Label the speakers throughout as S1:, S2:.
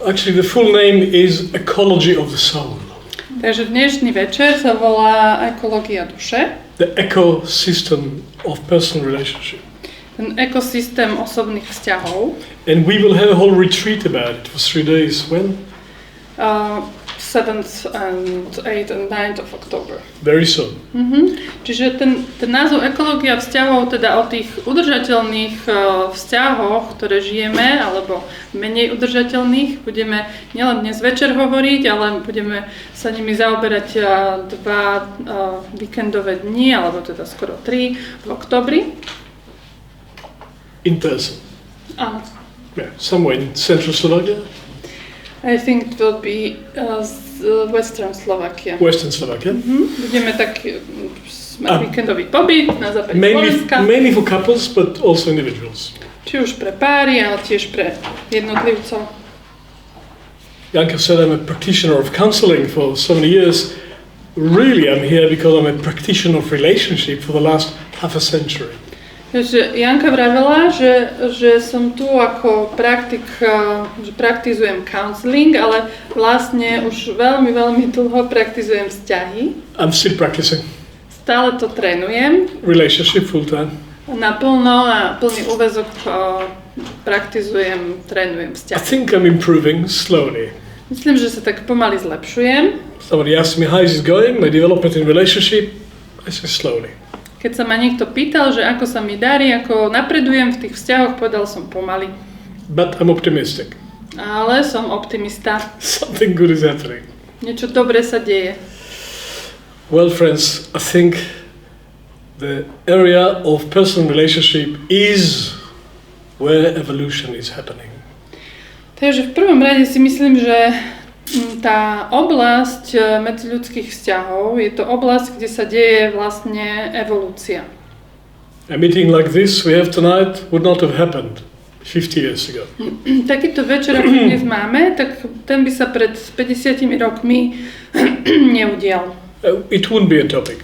S1: Actually, the full name is Ecology of the Soul.
S2: Takže dnešný večer sa volá Ekológia duše.
S1: The ecosystem of personal relationship.
S2: Ten ekosystém osobných vzťahov.
S1: And we will have a whole retreat about it for 3 days. When?
S2: 7th and 8th and 9th of October.
S1: Very soon.
S2: Čiže ten názov ekológia vzťahov, teda o tých udržateľných vzťahoch, ktoré žijeme, alebo menej udržateľných, budeme nielen dnes večer hovoriť, ale budeme sa nimi zaoberať 2 víkendové dni, alebo teda skoro 3 v oktobri.
S1: In person.
S2: Áno.
S1: Yeah, somewhere in central Slovakia.
S2: I think it will be Western Slovakia.
S1: Western Slovakia.
S2: Budeme tak víkendový pobyt na západe Slovenska.
S1: Mainly for couples, but also individuals.
S2: Či už pre páry, ale tiež pre jednotlivcov.
S1: Janka said I'm a practitioner of counseling for so many years. Really, I'm here because I'm a practitioner of relationship for the last half a century.
S2: Takže Janka vravela, že som tu ako praktik, že praktizujem counseling, ale vlastne už veľmi, veľmi dlho praktizujem vzťahy.
S1: I'm still practicing.
S2: Stále to trénujem.
S1: Relationship full time.
S2: Naplno a plný úväzok praktizujem, trénujem vzťahy.
S1: I think I'm improving slowly.
S2: Myslím, že sa tak pomaly zlepšujem.
S1: Somebody asked me how is it going, my development in relationship. I say slowly.
S2: Keď sa ma niekto pýtal, že ako sa mi darí, ako napredujem v tých vzťahoch, povedal som pomaly.
S1: But I'm optimistic.
S2: Ale som optimista.
S1: Something good is happening.
S2: Niečo dobré sa deje.
S1: Well, friends, I think the area of personal relationship is where evolution is happening.
S2: Takže v prvom rade si myslím, že tá oblasť medziľudských vzťahov je to oblasť, kde sa deje vlastne evolúcia. A meeting like this we have tonight would not have happened 50 years ago. Takýto večer, ako dnes máme, tak ten by sa pred 50 rokmi neudial.
S1: It wouldn't be a topic.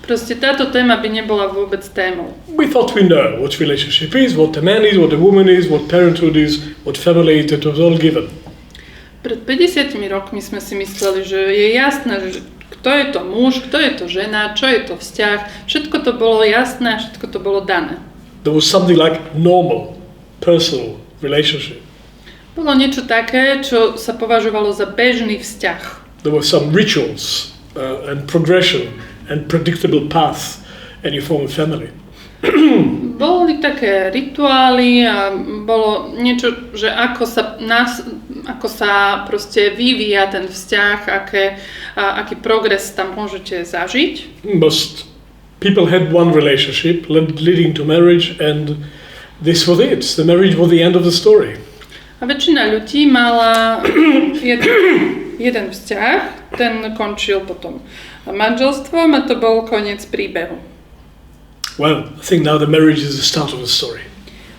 S2: Proste táto téma by nebola vôbec témou.
S1: We thought we know what relationship is, what the man is, what the woman is, what parenthood is, what family is, that was all given.
S2: Pred 50 rokmi sme si mysleli, že je jasné, že kto je to muž, kto je to žena, čo je to vzťah, všetko to bolo jasné, všetko to bolo dané.
S1: There was something like normal, personal relationship.
S2: Bolo niečo také, čo sa považovalo za bežný vzťah.
S1: There were some rituals and progression and predictable path and you form a family.
S2: Boli také rituály a bolo niečo, že ako sa proste vyvíja ten vzťah, aký progres tam môžete zažiť.
S1: Most people had one relationship leading to marriage and this was it. The marriage was the end of the story.
S2: A väčšina ľudí mala jeden vzťah, ten končil potom manželstvom a to bol koniec príbehu.
S1: Well, I think now the marriage is the start of the story.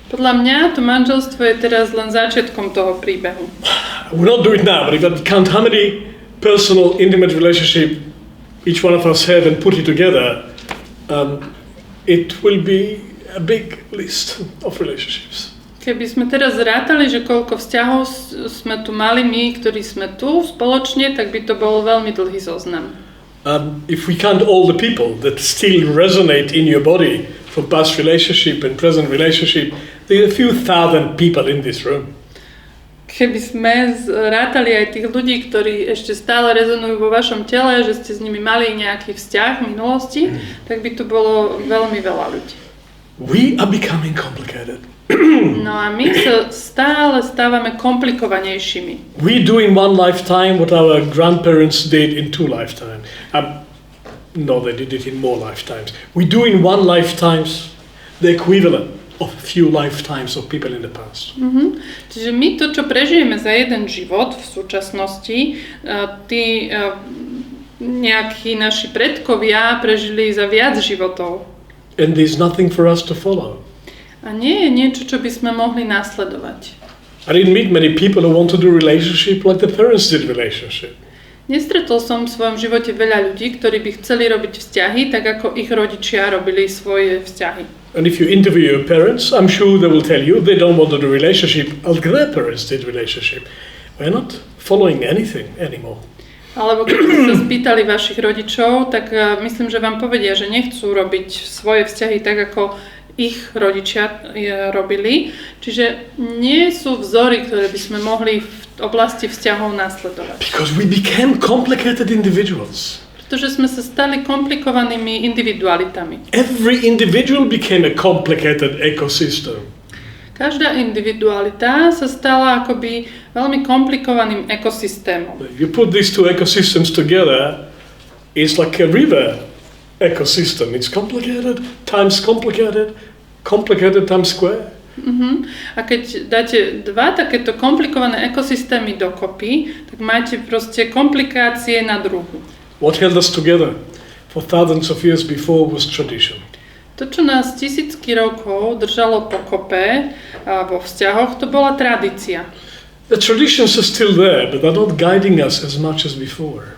S2: Podľa mňa to manželstvo je teraz len začiatkom toho príbehu.
S1: We'll not do it now, but if I count how many personal, intimate relationship each one of us have and put it together, it will be a big list of relationships.
S2: Keby sme teraz zrátali, že koľko vzťahov sme tu mali my, ktorí sme tu spoločne, tak by to bol veľmi dlhý zoznam.
S1: If we count all the people that still resonate in your body from past relationship and present relationship, there are a few thousand people in this room.
S2: Keby sme rátali aj tých ľudí, ktorí ešte stále rezonujú vo vašom tele, že ste s nimi mali nejaký vzťah v minulosti, tak by tu bolo veľmi veľa ľudí.
S1: We are becoming complicated.
S2: No a my sa stále stávame komplikovanejšími.
S1: We do in one lifetime what our grandparents did in 2 lifetimes. No, they did it in more lifetimes. We do in one lifetime the equivalent of a few lifetimes of people in the past.
S2: Čiže my to, čo prežijeme za jeden život v súčasnosti, nejakí naši predkovia prežili za viac životov.
S1: And there's nothing for us to follow.
S2: A nie je niečo, čo by sme mohli nasledovať.
S1: I didn't meet many people who want to do relationship like the parents did relationship.
S2: Nestretol som v svojom živote veľa ľudí, ktorí by chceli robiť vzťahy, tak ako ich rodičia robili svoje vzťahy.
S1: And if you interview your parents, I'm sure they will tell you they don't want to do relationship like their parents did relationship. we're not following anything anymore.
S2: Alebo keď ste sa spýtali vašich rodičov, tak myslím, že vám povedia, že nechcú robiť svoje vzťahy tak, ako ich rodičia robili. Čiže nie sú vzory, ktoré by sme mohli v oblasti vzťahov nasledovať.
S1: Because we became complicated individuals.
S2: Pretože sme sa stali komplikovanými individualitami.
S1: Every individual became a complicated ecosystem.
S2: Každá individualita sa stala akoby veľmi komplikovaným ekosystémom.
S1: You put these two ecosystems together, it's like a river ecosystem. It's complicated times complicated, complicated times square.
S2: A keď dáte dva takéto komplikované ekosystémy dokopy, tak máte proste komplikácie na druhu.
S1: What held us together for thousands of years before was tradition.
S2: To, čo nás tisícky rokov držalo pokope vo vzťahoch, to bola tradícia.
S1: The traditions are still there, but they're not guiding us as much as before.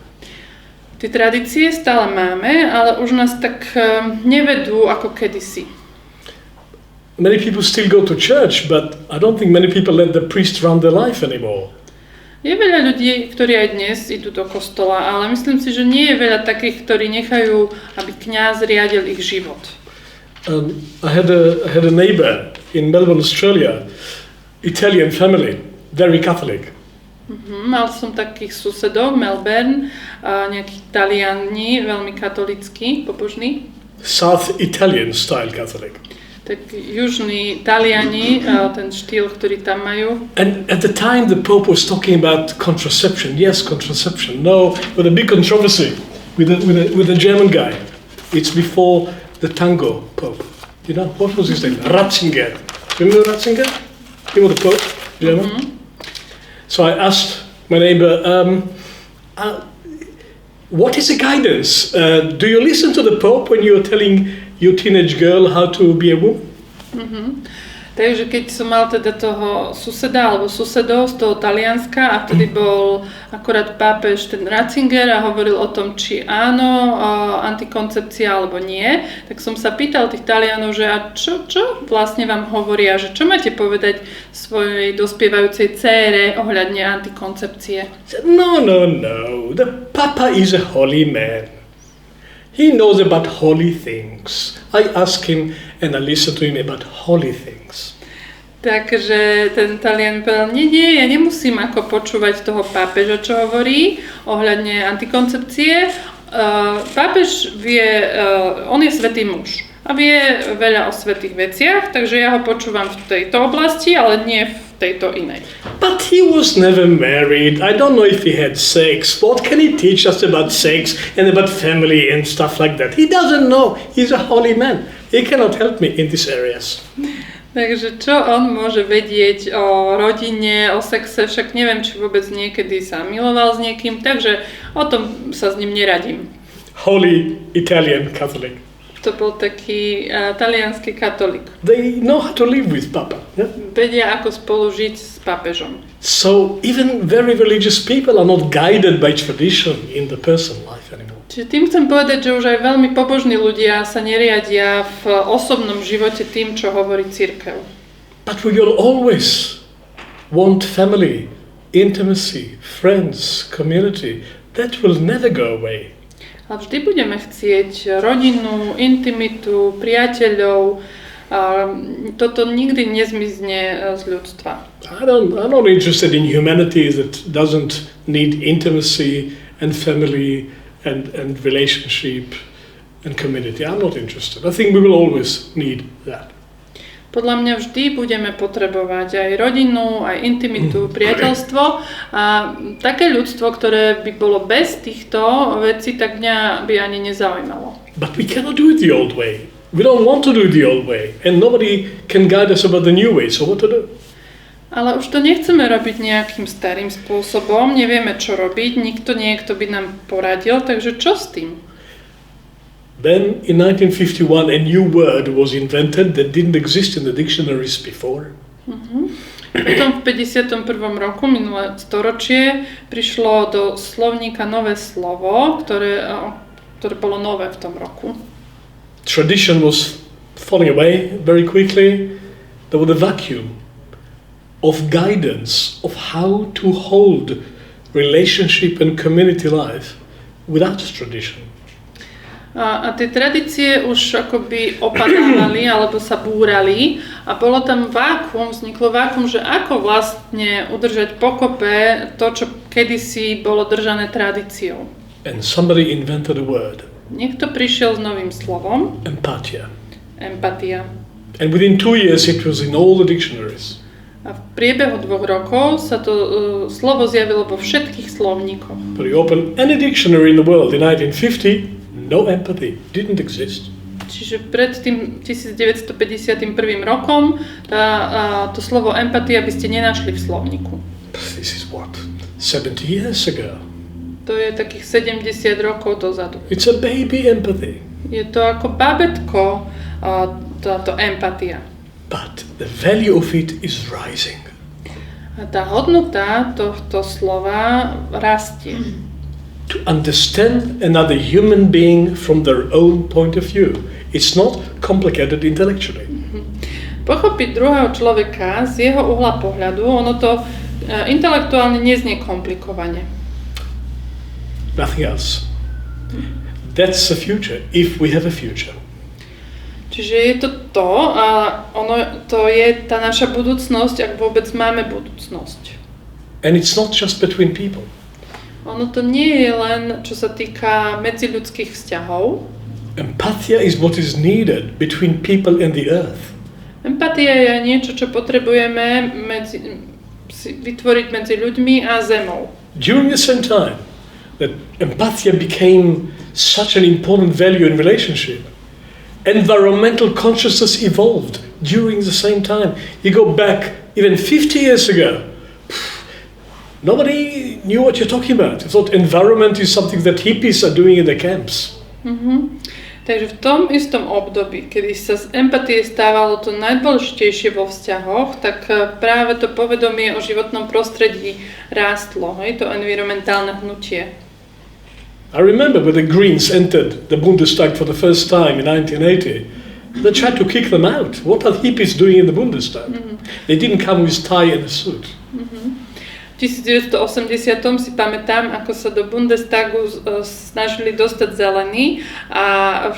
S2: Tie tradície stále máme, ale už nás tak nevedú ako kedysi.
S1: Many people still go to church, but I don't think many people let the priest run their life anymore.
S2: Je veľa ľudí, ktorí aj dnes idú do kostola, ale myslím si, že nie je veľa takých, ktorí nechajú, aby kňaz riadil ich život.
S1: I had a neighbor in Melbourne, Australia, Italian family, very Catholic.
S2: Mal som takých susedov v Melbourne, nejakí Taliani, veľmi katolícky, pobožní.
S1: South Italian style Catholic.
S2: Tak južní Taliani, ten štýl, ktorý tam majú.
S1: And at the time the Pope was talking about contraception. Yes, contraception. No, but a big controversy with a German guy. It's before the tango Pope. You know, what was his name? Ratzinger. Remember Ratzinger? He was the Pope, German. So I asked my neighbor, what is the guidance? Do you listen to the Pope when you're telling your teenage girl how to be a woman?
S2: Takže keď som mal teda toho suseda alebo susedov z toho Talianska a vtedy bol akorát pápež ten Ratzinger a hovoril o tom, či áno, antikoncepcia alebo nie, tak som sa pýtal tých Talianov, že a čo vlastne vám hovoria, že čo máte povedať svojej dospievajúcej dcére ohľadne antikoncepcie?
S1: No, the Papa is a holy man. He knows about holy things. I ask him and I listen to him about holy things.
S2: Takže ten Talian povedal, nie, ja nemusím ako počúvať toho pápeža, čo hovorí ohľadne antikoncepcie. Pápež vie, on je svätý muž a vie veľa o svätých veciach, takže ja ho počúvam v tejto oblasti, ale nie v tejto inej.
S1: But he was never married. I don't know if he had sex. What can he teach us about sex and about family and stuff like that? He doesn't know. He's a holy man. He cannot help me in these areas.
S2: Takže čo on môže vedieť o rodine, o sexe, však neviem, či vôbec niekedy sa miloval s niekým, takže o tom sa s ním neradím.
S1: Holy Italian Catholic.
S2: To bol taký taliansky katolík.
S1: They know how to live with Papa. Yeah?
S2: Vedia, ako spolu žiť s pápežom.
S1: So even very religious people are not guided by tradition in the personal life anymore.
S2: Čiže tým chcem povedať, že už aj veľmi pobožní ľudia sa neriadia v osobnom živote tým, čo hovorí cirkev.
S1: But we will always want family, intimacy, friends, community. That will never go away.
S2: A vždy budeme chcieť rodinu, intimitu, priateľov. Toto nikdy nezmizne z ľudstva.
S1: I'm not interested in humanity that doesn't need intimacy and family and relationship and community. I'm not interested. I think we will always need that.
S2: Podľa mňa vždy budeme potrebovať aj rodinu, aj intimitu, priateľstvo a také ľudstvo, ktoré by bolo bez týchto vecí, tak mňa by ani nezaujímalo.
S1: But we cannot do it the old way. We don't want to do it the old way and nobody can guide us about the new way. So what to do?
S2: Ale už to nechceme robiť nejakým starým spôsobom, nevieme čo robiť, nikto by nám poradil, takže čo s tým?
S1: Then in 1951 a new word was invented that didn't exist in the dictionaries before.
S2: Potom v 51. roku, minulé storočie, prišlo do slovníka nové slovo, ktoré bolo nové v tom roku.
S1: Tradition was falling away very quickly. There was a vacuum of guidance of how to hold relationship and community life without tradition.
S2: A tie tradície už akoby opadávali alebo sa búrali a bolo tam vzniklo vákuum, že ako vlastne udržať pokope to, čo kedysi bolo držané tradíciou.
S1: And somebody invented a word.
S2: Niekto prišiel s novým slovom.
S1: Empatia.
S2: Empatia.
S1: And within 2 years it was in all the dictionaries.
S2: A v priebehu 2 rokov sa to slovo zjavilo vo všetkých slovníkoch.
S1: But you open any dictionary in the world in 1950, no empathy didn't exist.
S2: Čiže pred tým 1951 rokom to slovo empatia by ste nenašli v slovníku.
S1: This is what? 70 years ago.
S2: To je takých 70 rokov dozadu.
S1: It's a baby empathy.
S2: Je to ako bábätko, táto empatia.
S1: But the value of it is rising.
S2: A tá hodnota tohto slova rastie.
S1: To understand another human being from their own point of view. It's not complicated intellectually.
S2: Pochopiť druhého človeka z jeho uhla pohľadu, ono to intelektuálne neznie komplikovane.
S1: Nothing else. That's the future, if we have a future.
S2: Čiže je to a to je tá naša budúcnosť, ak vôbec máme budúcnosť.
S1: And it's not just between people.
S2: Ono to nie je len, čo sa týka medziľudských vzťahov.
S1: Empathia is what is needed between people and the earth.
S2: Empatia je niečo, čo potrebujeme vytvoriť medzi ľuďmi a zemou.
S1: During the same time that empathia became such an important value in relationship, environmental consciousness evolved during the same time. You go back even 50 years ago. Nobody knew what you're talking about. I thought environment is something that hippies are doing in the camps.
S2: Takže v tom istom období, kedy sa z empatie stávalo to najdôležitejšie vo vzťahoch, tak práve to povedomie o životnom prostredí rástlo, to environmentálne hnutie.
S1: I remember when the Greens entered the Bundestag for the first time in 1980, they tried to kick them out. What are hippies doing in the Bundestag? They didn't come with tie and a suit.
S2: V 1980 si pamätám, ako sa do Bundestagu snažili dostať zelení a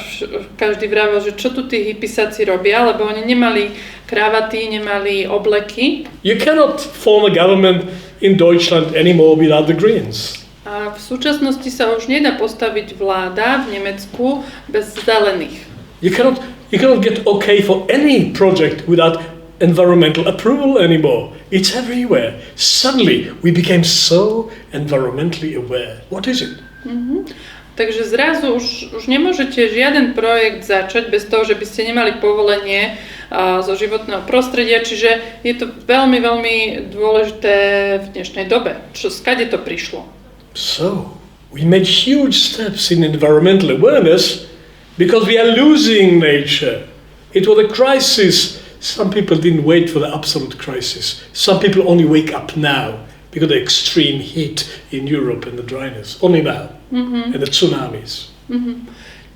S2: každý vravel, že čo tu tí hippisáci robia, lebo oni nemali kravaty, nemali obleky.
S1: You cannot form a government in Deutschland anymore without the Greens.
S2: A v súčasnosti sa už nedá postaviť vláda v Nemecku bez zelených.
S1: You cannot get okay for any project without environmental approval anymore. It's everywhere. Suddenly we became so environmentally aware. What is it?
S2: Takže zrazu už nemôžete žiaden projekt začať bez toho, že by ste nemali povolenie zo životného prostredia, čiže je to veľmi, veľmi dôležité v dnešnej dobe. Skade to prišlo?
S1: So, we made huge steps in environmental awareness because we are losing nature. It was a crisis. Some people didn't wait for the absolute crisis. Some people only wake up now because of the extreme heat in Europe and the dryness. Only now. And the tsunamis.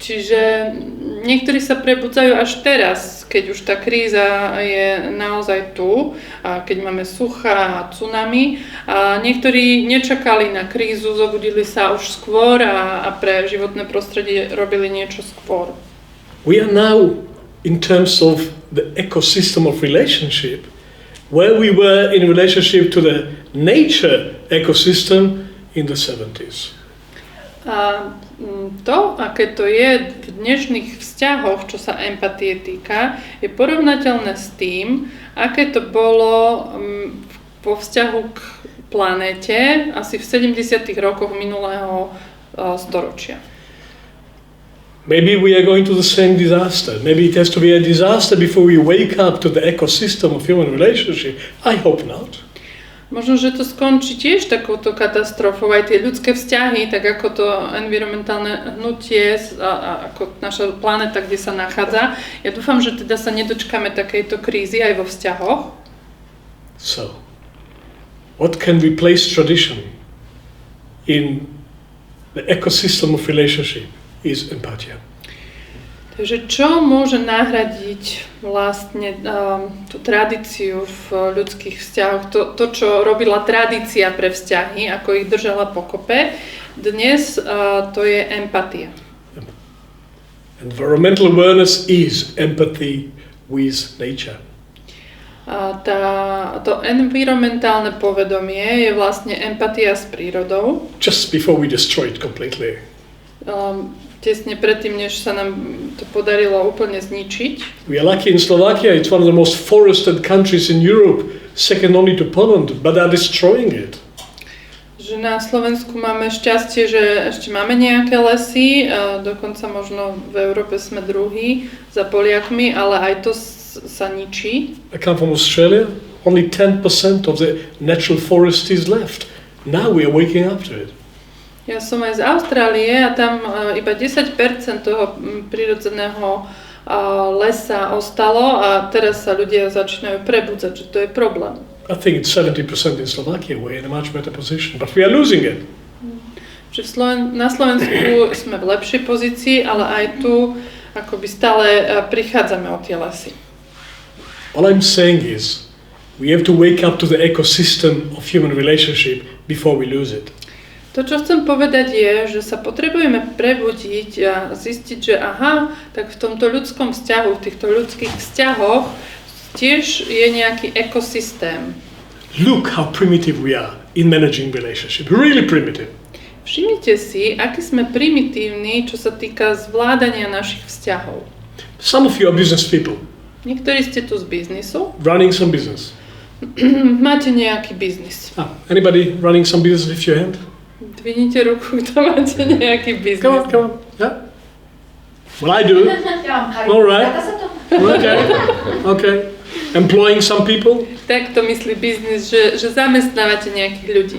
S2: Čiže niektorí sa prebudzajú až teraz, keď už tá kríza je naozaj tu, a keď máme sucha a tsunami. A niektorí nečakali na krízu, zobudili sa už skôr a pre životné prostredie robili niečo skôr.
S1: We are now in terms of the ecosystem of relationship, where we were in relationship to the nature ecosystem in the 70s.
S2: A to, aké to je v dnešných vzťahoch, čo sa empatie týka, je porovnateľné s tým, aké to bolo vo vzťahu k planéte asi v 70. rokoch minulého storočia.
S1: Maybe we are going to the same disaster. Maybe it has to be a disaster before we wake up to the ecosystem of human relationship. I hope not.
S2: Možno, že to skončí tiež takouto katastrofou, aj tie ľudské vzťahy, tak ako to environmentálne hnutie, ako naša planéta, kde sa nachádza. Ja dúfam, že teda sa nedočkáme takejto krízy aj vo vzťahoch.
S1: So, what can replace tradition in the ecosystem of relationship is empathia.
S2: Takže čo môže nahradiť vlastne tú tradíciu v ľudských vzťahoch, to, čo robila tradícia pre vzťahy, ako ich držala pokope, dnes to je empatia.
S1: Environmental awareness is empathy with nature.
S2: To environmentálne povedomie je vlastne empatia s prírodou.
S1: Just before we destroy it completely.
S2: Tesne predtým, než sa nám to podarilo úplne zničiť.
S1: We are lucky in Slovakia, it's one of the most forested countries in Europe, second only to Poland, but they are destroying it.
S2: Že na Slovensku máme šťastie, že ešte máme nejaké lesy, dokonca možno v Európe sme druhí za Poliakmi, ale aj to sa ničí.
S1: I come from Australia, only 10% of the natural forest is left. Now we are waking up to it.
S2: Ja som aj z Austrálie a tam iba 10% toho prírodzeného lesa ostalo a teraz sa ľudia začínajú prebudzať, že to je problém.
S1: I think it's 70% in Slovakia, we're in a much better position, but we are losing it.
S2: Na Slovensku sme v lepšej pozícii, ale aj tu akoby stále prichádzame o tie lesy.
S1: All I'm saying is, we have to wake up to the ecosystem of human relationship before we lose it.
S2: To, čo chcem povedať je, že sa potrebujeme prebudiť a zistiť, že aha, tak v tomto ľudskom vzťahu, v týchto ľudských vzťahoch tiež je nejaký ekosystém.
S1: Look how primitive we are in managing relationship, really primitive.
S2: Všimnite si, aký sme primitívni, čo sa týka zvládania našich vzťahov.
S1: Some of you are business people.
S2: Niektorí ste tu z biznisu.
S1: Running some business.
S2: Máte nejaký biznis.
S1: Anybody running some business, lift your hand.
S2: Dvihnite ruku, kto máte nejaký biznis.
S1: Come on. Yeah? Well, I do. All right. Okay. Employing some people.
S2: Tak to myslí biznis, že zamestnávate nejakých ľudí.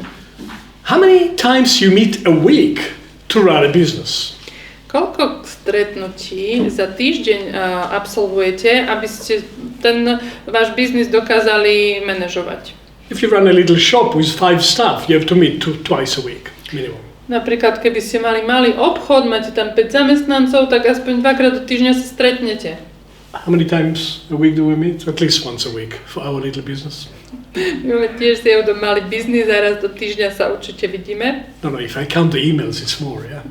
S1: How many times you meet a week to run a business?
S2: Koľko stretnutí za týždeň absolvujete, aby ste ten váš biznis dokázali manažovať?
S1: If you run a little shop with 5 staff, you have to meet twice a week, minimum.
S2: Napríklad, keby ste mali malý obchod, máte tam 5 zamestnancov, tak aspoň 2-krát do týždňa sa stretnete.
S1: How many times a week do we meet? At least once a week for our little business.
S2: My tiež si do malý biznis a raz do týždňa sa určite vidíme.
S1: No, if I count the emails, it's more, yeah.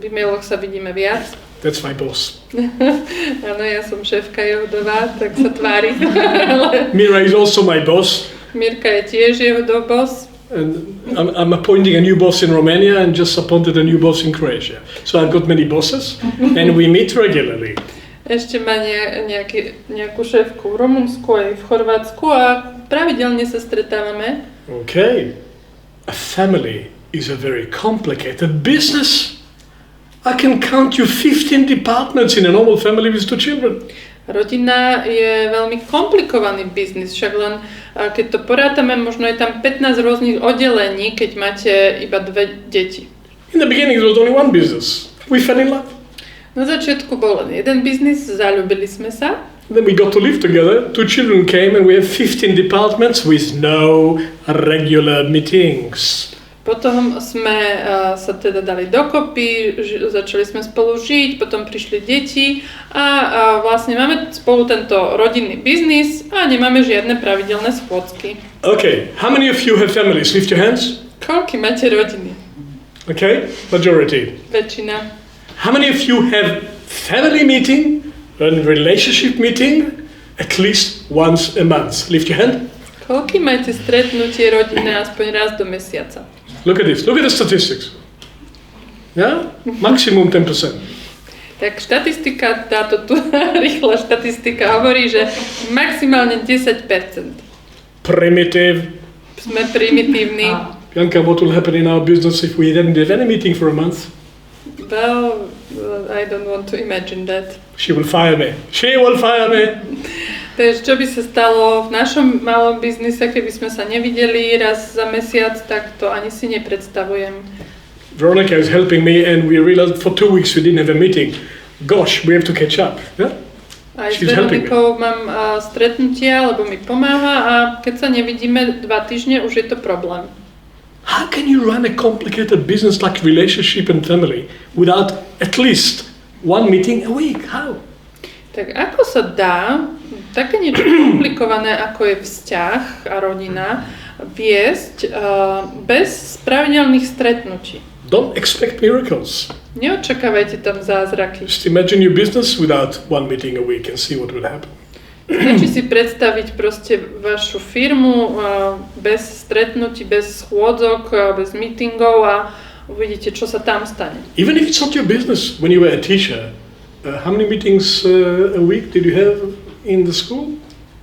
S2: V e-mailoch sa vidíme viac.
S1: That's my boss.
S2: Áno, ja som šéfka Jehodová, tak sa tvári.
S1: Mira is also my boss.
S2: Mirka je tiež Jehodov boss.
S1: And I'm appointing a new boss in Romania and just appointed a new boss in Croatia. So I've got many bosses and we meet regularly.
S2: Ešte má nejakú šéfku v Rumunsku aj v Chorvátsku a pravidelne sa stretávame.
S1: Okay. A family is a very complicated business. I can count you 15 departments in a normal family with 2 children.
S2: Rodina je veľmi komplikovaný biznis, však len keď to porátame, možno je tam 15 rôznych oddelení, keď máte iba 2 deti.
S1: In the beginning it was only one business. We fell in love.
S2: Na začiatku bol len jeden biznis, zaľúbili sme sa.
S1: Then we got to live together. 2 children came and we have 15 departments with no regular meetings.
S2: Potom sme sa teda dali dokopy, začali sme spolu žiť, potom prišli deti a vlastne máme spolu tento rodinný biznis a nemáme žiadne pravidelné schôdzky.
S1: Okay, how many of you have families? Lift your hands.
S2: Koľky máte rodiny?
S1: Okay, majority.
S2: Väčšina.
S1: How many of you have family meeting and relationship meeting at least once a month? Lift your hand.
S2: Koľky máte stretnutie rodinné aspoň raz do mesiaca?
S1: Look at this. Look at the statistics. Yeah? Maximum 10%.
S2: Tak štatistika, táto tu rýchla štatistika hovorí, že maximálne 10%.
S1: Primitive.
S2: Sme primitívni.
S1: Bianca, what will happen in our business if we didn't have any meeting for a month?
S2: Well, I don't want to imagine that.
S1: She will fire me. She will fire me.
S2: Takže čo by sa stalo v našom malom biznise, keby sme sa nevideli raz za mesiac, tak to ani si nepredstavujem.
S1: Veronica is helping me and we realized for 2 weeks we didn't have a meeting. Gosh, we have to catch up. Yeah?
S2: Aj s Veronikou mám stretnutia, lebo mi pomáha a keď sa nevidíme 2 týždne, už je to problém.
S1: How can you run a complicated business like relationship and family without at least 1 meeting a week? How?
S2: Tak ako sa dá také niečo komplikované, ako je vzťah a rodina, viesť bez pravidelných stretnutí?
S1: Don't expect miracles.
S2: Neočakávajte tam zázraky.
S1: Just imagine your business without one meeting a week and see what will happen.
S2: Stačí si predstaviť proste vašu firmu bez stretnutí, bez schôdzok, bez meetingov a uvidíte, čo sa tam stane.
S1: Even if it's not your business, when you were a teacher, how many meetings a week did you have in the school?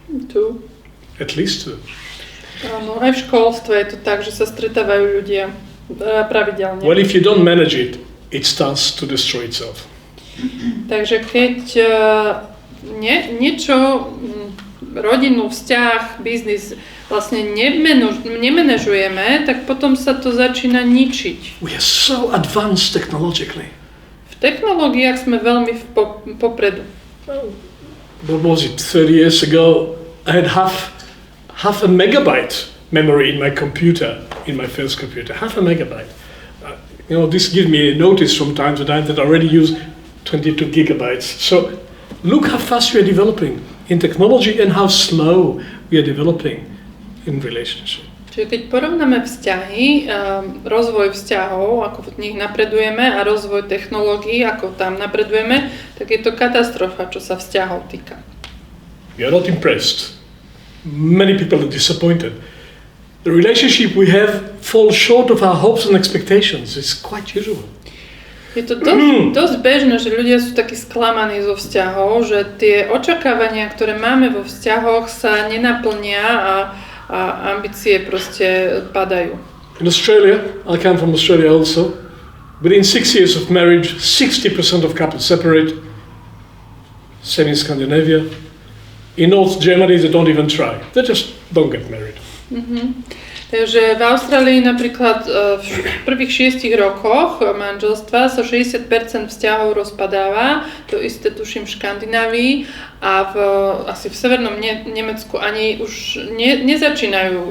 S2: 2.
S1: At least 2.
S2: Áno, aj v školstve je to tak, že sa stretávajú ľudia pravidelne.
S1: Well, if you don't manage it, it starts to destroy itself.
S2: Takže keď niečo, rodinu, vzťah, biznis vlastne nemenežujeme, tak potom sa to začína ničiť.
S1: We are so advanced technologically.
S2: V technológiách sme veľmi popredu.
S1: What was it? 30 years ago, I had half a megabyte memory in my computer, in my first computer. Half a megabyte. This gives me a notice from time to time that I already use 22 gigabytes. So look how fast we are developing in technology and how slow we are developing in relationship.
S2: Čiže keď porovnáme vzťahy, rozvoj vzťahov, ako v nich napredujeme, a rozvoj technológií, ako tam napredujeme, tak je to katastrofa, čo sa vzťahov týka.
S1: We are not impressed. Many people are disappointed. The relationship we have falls short of our hopes and expectations. It's quite usual.
S2: Je to dosť bežné, že ľudia sú takí sklamaní zo vzťahov, že tie očakávania, ktoré máme vo vzťahoch, sa nenaplnia a ambície proste padajú.
S1: In Australia, I come from Australia also, within 6 years of marriage, 60% of couples separate. Same in Scandinavia. In North Germany, they don't even try. They just don't get married.
S2: Takže v Austrálii napríklad v prvých 6 rokoch manželstva sa 60% vzťahov rozpadáva, to isté tuším v Škandinávii a asi v severnom Nemecku ani už nezačínajú,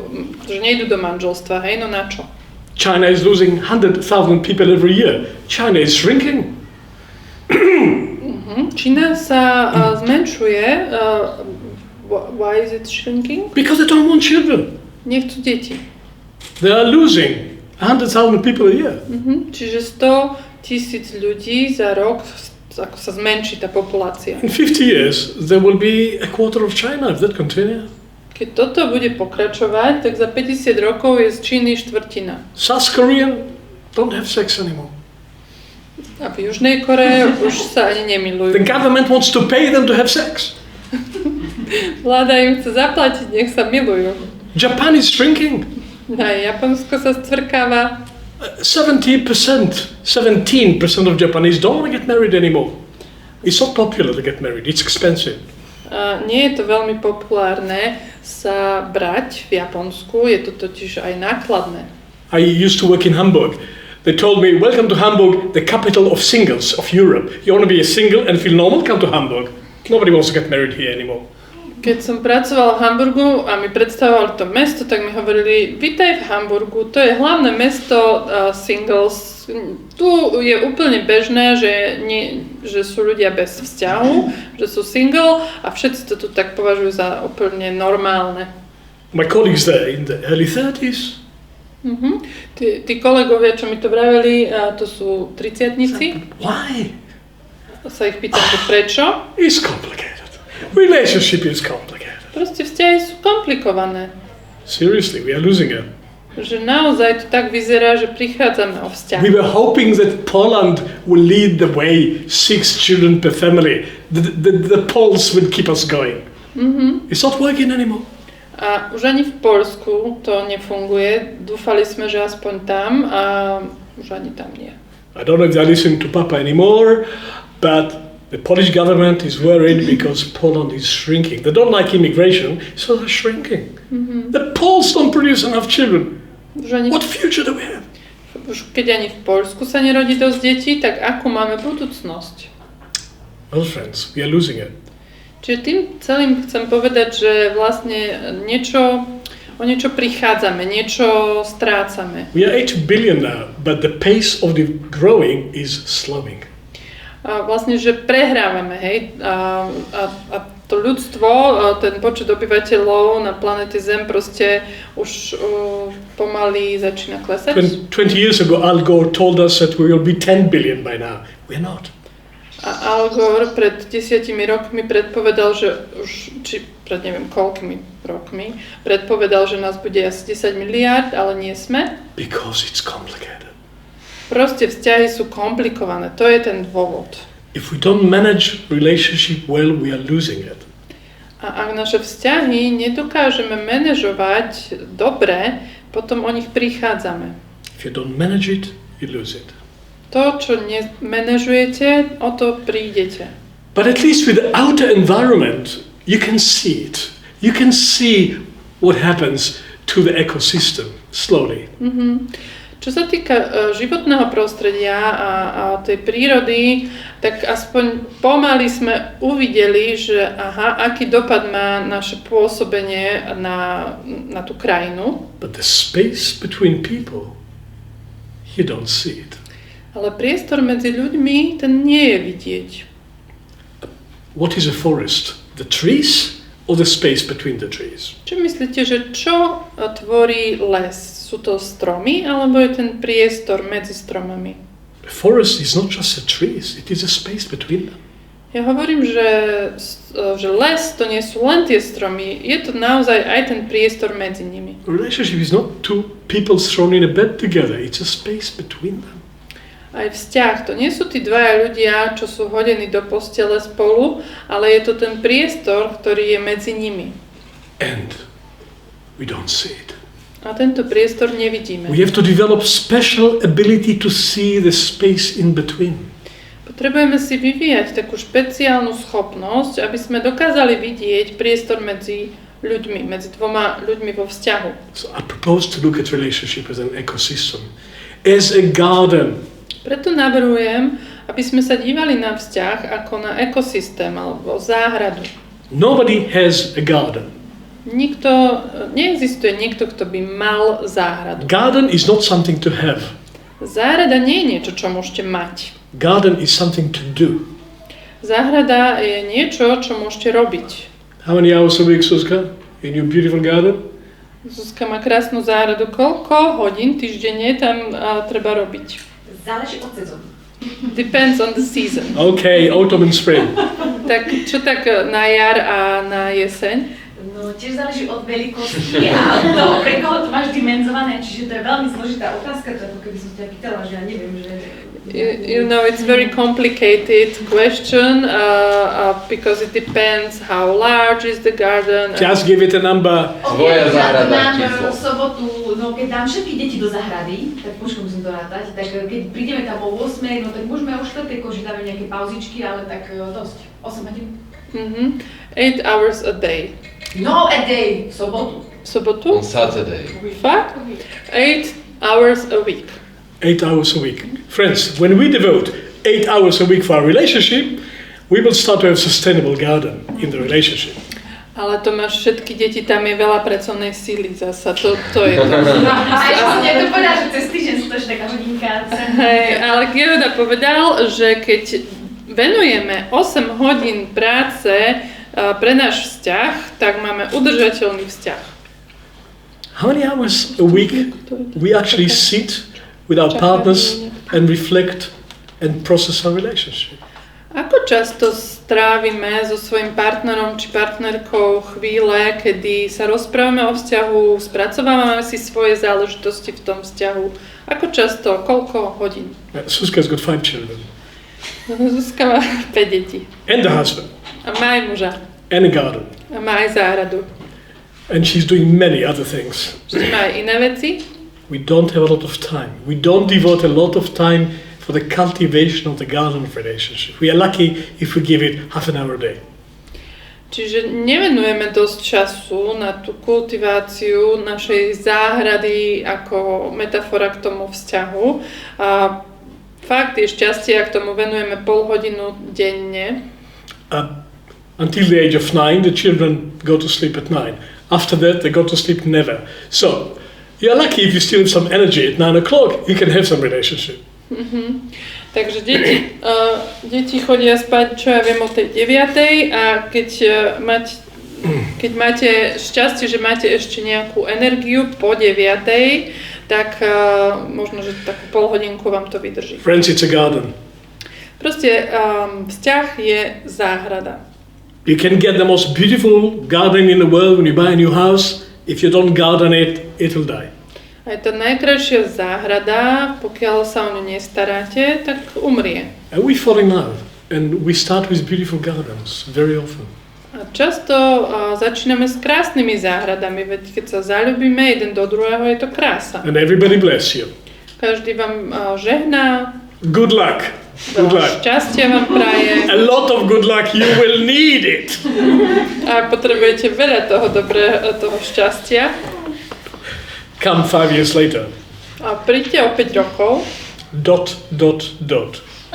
S2: že nejdú do manželstva, hej, no na čo?
S1: China is losing 100,000 people every year. China is shrinking.
S2: Čína sa zmenšuje. Why is it shrinking?
S1: Because they don't want children.
S2: Nechcú deti.
S1: They are losing 100,000 people a year.
S2: Čiže 100,000 ľudí za rok, ako sa zmenší tá populácia.
S1: In 50 years, there will be a quarter of China if that continues.
S2: Keď toto bude pokračovať, tak za 50 rokov je z Číny štvrtina.
S1: South Korean don't have sex anymore.
S2: A v Južnej Korei už sa ani nemilujú.
S1: The government wants to pay them to have sex.
S2: Vláda im chce zaplatiť, nech sa milujú.
S1: Japan is shrinking.
S2: Na Japonsko sa stvrkáva.
S1: 17% of Japanese don't want to get married anymore. It's not popular to get married, it's expensive.
S2: Nie je to veľmi populárne sa brať v Japonsku, je to totiž aj nákladné.
S1: I used to work in Hamburg. They told me, welcome to Hamburg, the capital of singles of Europe. You want to be a single and feel normal? Come to Hamburg. Nobody wants to get married here anymore.
S2: Keď som pracovala v Hamburgu a mi predstavovali to mesto, tak mi hovorili, vitaj v Hamburgu, to je hlavné mesto singles. Tu je úplne bežné, že sú ľudia bez vzťahu, že sú single a všetci to tu tak považujú za úplne normálne.
S1: My colleagues there in the early 30s.
S2: Tí kolegovia, čo mi to vraveli, to sú 30-tnici.
S1: Why?
S2: Sa ich pýtam, že prečo?
S1: It's complicated. Relationship is complicated.
S2: Proste vzťahy sú komplikované.
S1: Seriously, we are losing it.
S2: Že naozaj to tak vyzerá, že prichádzame o vzťah.
S1: We were hoping that Poland will lead the way, 6 children per family. The Poles will keep us going. It's not working anymore.
S2: A už ani v Poľsku to nefunguje. Dúfali sme, že aspoň tam a už ani tam nie.
S1: I don't know if they're listening to Papa anymore, but the Polish government is worried because Poland is shrinking. They don't like immigration, so they're shrinking. The Poles don't produce enough children. What future do we have?
S2: Už keď ani v Poľsku sa nerodí dosť detí, tak akú máme budúcnosť?
S1: Well, friends, we are losing it.
S2: Čiže tým celým chcem povedať, že vlastne o niečo prichádzame, niečo strácame.
S1: We are 8 billion now, but the pace of the growing is slowing.
S2: vlastne, že prehrávame, hej, a to ľudstvo, ten počet obyvateľov na planete Zem proste už pomaly začína klesať.
S1: 20 years ago, Al Gore told us that we will be 10 billion by now. We're not.
S2: A Al Gore pred 10 rokmi predpovedal, že pred neviem koľkými rokmi, predpovedal, že nás bude asi 10 miliárd, ale nie sme.
S1: Because it's complicated.
S2: Proste vzťahy sú komplikované, to je ten dôvod.
S1: If we don't manage relationship well, we are losing it.
S2: A ak naše vzťahy nedokážeme manažovať dobre, potom o nich prichádzame.
S1: If you don't manage it, you lose it.
S2: To, čo nemanažujete, o to prídete.
S1: But at least with the outer environment, you can see it. You can see what happens to the ecosystem slowly.
S2: Čo sa týka životného prostredia a tej prírody, tak aspoň pomaly sme uvideli, že aký dopad má naše pôsobenie na tú krajinu.
S1: But the space between people, you don't see it.
S2: Ale priestor medzi ľuďmi, ten nie je vidieť.
S1: What is a forest? The trees or the space between the trees?
S2: Čo myslíte, že čo tvorí les? Sú to stromy, alebo je ten priestor medzi stromami?
S1: A forest is not just the trees, it is a space between them.
S2: Ja hovorím, že les to nie sú len tie stromy, je to naozaj aj ten priestor medzi nimi.
S1: A relationship is not two people thrown in a bed together, it's a space between them.
S2: Aj vzťah, to nie sú tí dvaja ľudia, čo sú hodení do postele spolu, ale je to ten priestor, ktorý je medzi nimi.
S1: And we don't see it.
S2: A tento priestor nevidíme.
S1: We have to develop special ability to see the space in between.
S2: Potrebujeme si vyvíjať takú špeciálnu schopnosť, aby sme dokázali vidieť priestor medzi ľuďmi, medzi dvoma ľuďmi vo vzťahu.
S1: So I propose to look at relationship as an ecosystem, as a garden.
S2: Preto navrhujem, aby sme sa dívali na vzťah ako na ekosystém alebo záhradu.
S1: Nobody has a garden.
S2: Neexistuje niekto, kto by mal záhradu.
S1: Garden is not something to have.
S2: Záhrada nie je niečo, čo môžete mať.
S1: Garden is something to do.
S2: Záhrada je niečo, čo môžete robiť.
S1: How many hours a week, Suska, in your beautiful garden?
S2: Zuzka má krásnu záhradu. Koľko hodín týždenne tam treba robiť?
S3: Záleží od sezóny.
S2: Depends on the season.
S1: Okay, autumn and spring.
S2: Tak čo tak na jar a na jeseň?
S3: No tiež záleží od veľkosti a od toho, pre koho to máš dimenzované, čiže to je veľmi zložitá otázka, to ako keby som ťa pýtala, že ja neviem, že...
S2: You know, it's very complicated question because it depends how large is the garden.
S1: Just give it a number.
S3: Tvoja záhrada, číslo. V sobotu, no keď dám všetky deti do záhrady, tak počkaj, musím to rátať, tak keď prídeme tam o 8, no tak môžeme o 4, že dáme nejaké pauzičky, ale tak dosť. 8 hodín.
S2: 8 hours a day.
S3: No, a day, v sobotu.
S2: Sobotu?
S4: On Saturday.
S2: Fakt? 8 hours a week.
S1: 8 hours a week. Friends, when we devote 8 hours a week for our relationship, we will start to have sustainable garden in the relationship.
S2: Ale to máš všetky deti, tam je veľa pracovnej síly zasa, to je to.
S3: Aj som to povedal, že cez týždeň sú to ešte taká hodinka.
S2: Hej, ale Geroda povedal, že keď venujeme 8 hodín práce pre náš vzťah, tak máme udržateľný vzťah.
S1: How many hours a week we actually sit with our partners and reflect and process our relationship?
S2: Ako často strávime so svojím partnerom či partnerkou chvíle, kedy sa rozprávame o vzťahu, spracovávame si svoje záležitosti v tom vzťahu? Ako často? Koľko hodín?
S1: Suska's got 5 children.
S2: Zuzka má 5 detí.
S1: And a husband.
S2: A má aj muža.
S1: And a garden.
S2: A má aj záhradu.
S1: And she's doing many other things.
S2: Čiže má aj iné veci.
S1: We don't have a lot of time. We don't devote a lot of time for the cultivation of the garden of relationship. We are lucky if we give it half an hour a day.
S2: Čiže nevenujeme dosť času na tú kultiváciu našej záhrady ako metafora k tomu vzťahu. A fakt je šťastie, ak tomu venujeme pol hodinu denne.
S1: Until the age of 9, the children go to sleep at 9. After that, they go to sleep never. So, you're lucky if you still have some energy at 9 o'clock, you can have some relationship.
S2: Takže deti chodia spať, čo ja viem, o tej 9:00 a keď máte šťastie, že máte ešte nejakú energiu po 9:00, tak možno, že takú polhodinku vám to vydrží.
S1: Friends, it's a garden.
S2: Proste vzťah je záhrada.
S1: You can get the most beautiful garden in the world when you buy a new house. If you don't garden it, it will die.
S2: A je to najkrajšia záhrada, pokiaľ sa o ňu nestaráte, tak umrie.
S1: And we fall in love and we start with beautiful gardens very often.
S2: A často začíname s krásnymi záhradami, veď keď sa zaľúbime jeden do druhého, je to krása.
S1: And everybody bless you.
S2: Každý vám žehná.
S1: Good luck. Good luck.
S2: Šťastie vám praje.
S1: A lot of good luck, you will need it.
S2: A potrebujete veľa toho šťastia.
S1: Come 5 years later.
S2: A príďte o 5 rokov. ...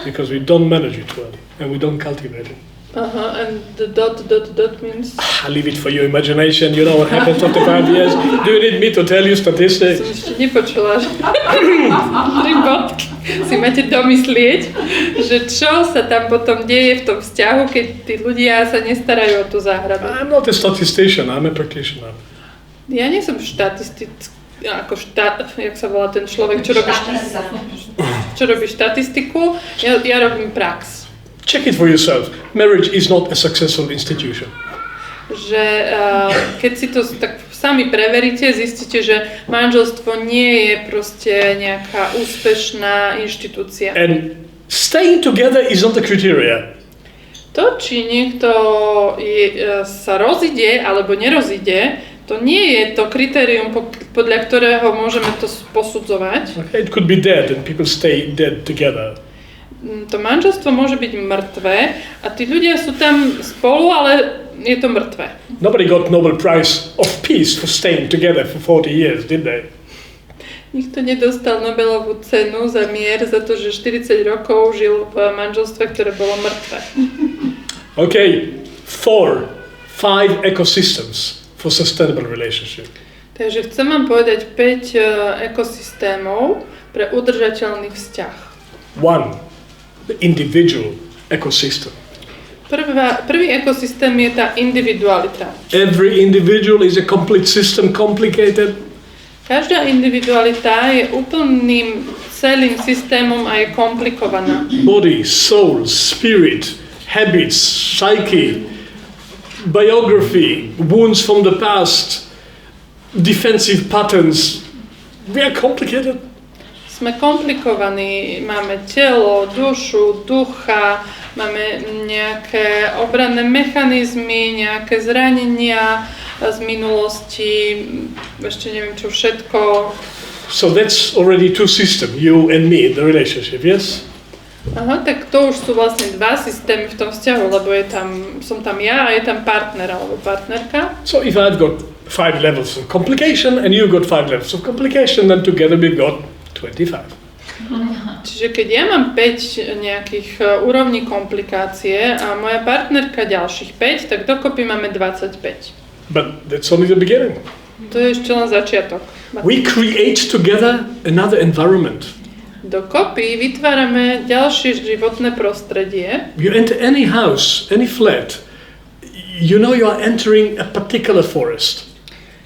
S1: Because we don't manage it well and we don't cultivate it.
S2: And the ... means?
S1: I leave it for your imagination. You know what happens after 5 years? Do you need me to tell you statistics?
S2: Som ešte nepočula, že 3 bodky si máte domyslieť, že čo sa tam potom deje v tom vzťahu, keď tí ľudia sa nestarajú o tú záhradu.
S1: I'm not a statistician, I'm a practitioner.
S2: Ja nie som jak sa volá ten človek, čo robí štatistiku, ja robím prax.
S1: Check it for yourself. Marriage is not a successful institution.
S2: Že keď si to tak sami preveríte, zistíte, že manželstvo nie je proste nejaká úspešná inštitúcia.
S1: And staying together is not a criteria.
S2: To, či niekto sa rozíde alebo nerozíde, to nie je to kritérium, podľa ktorého môžeme to posudzovať.
S1: Okay, it could be dead and people stay dead together.
S2: To manželstvo môže byť mŕtve a tí ľudia sú tam spolu, ale je to mŕtve.
S1: Nobody got Nobel Prize of Peace for staying together for 40 years, did they?
S2: Nikto nedostal Nobelovú cenu za mier, za to, že 40 rokov žil v manželstve, ktoré bolo mŕtve.
S1: Okay, 5 ecosystems for sustainable relationship.
S2: Takže chcem vám povedať 5 ekosystémov pre udržateľný vzťah.
S1: 1. The individual ecosystem.
S2: Prvý ekosystém je tá individualita.
S1: Every individual is a complete system, complicated.
S2: Každá individualita je úplným celým systémom a je komplikovaná.
S1: Body, soul, spirit, habits, psyche, biography, wounds from the past, defensive patterns. We are complicated.
S2: Sme komplikovaní, máme telo, dušu, ducha, máme nejaké obranné mechanizmy, nejaké zranenia z minulosti, ešte neviem čo všetko.
S1: So that's already 2 systems, you and me, the relationship, yes?
S2: Aha, tak to už sú vlastne 2 systémy v tom vzťahu, lebo som tam ja a je tam partner alebo partnerka.
S1: So if I've got 5 levels of complication and you've got 5 levels of complication, then together we've got 25.
S2: Čiže keď ja mám 5 nejakých úrovní komplikácie a moja partnerka ďalších 5, tak dokopy máme 25.
S1: But that's only the beginning.
S2: To je ešte len začiatok.
S1: We create together another environment.
S2: Dokopy vytvárame ďalšie životné prostredie.
S1: You enter any house, any flat, you know you are entering a particular forest.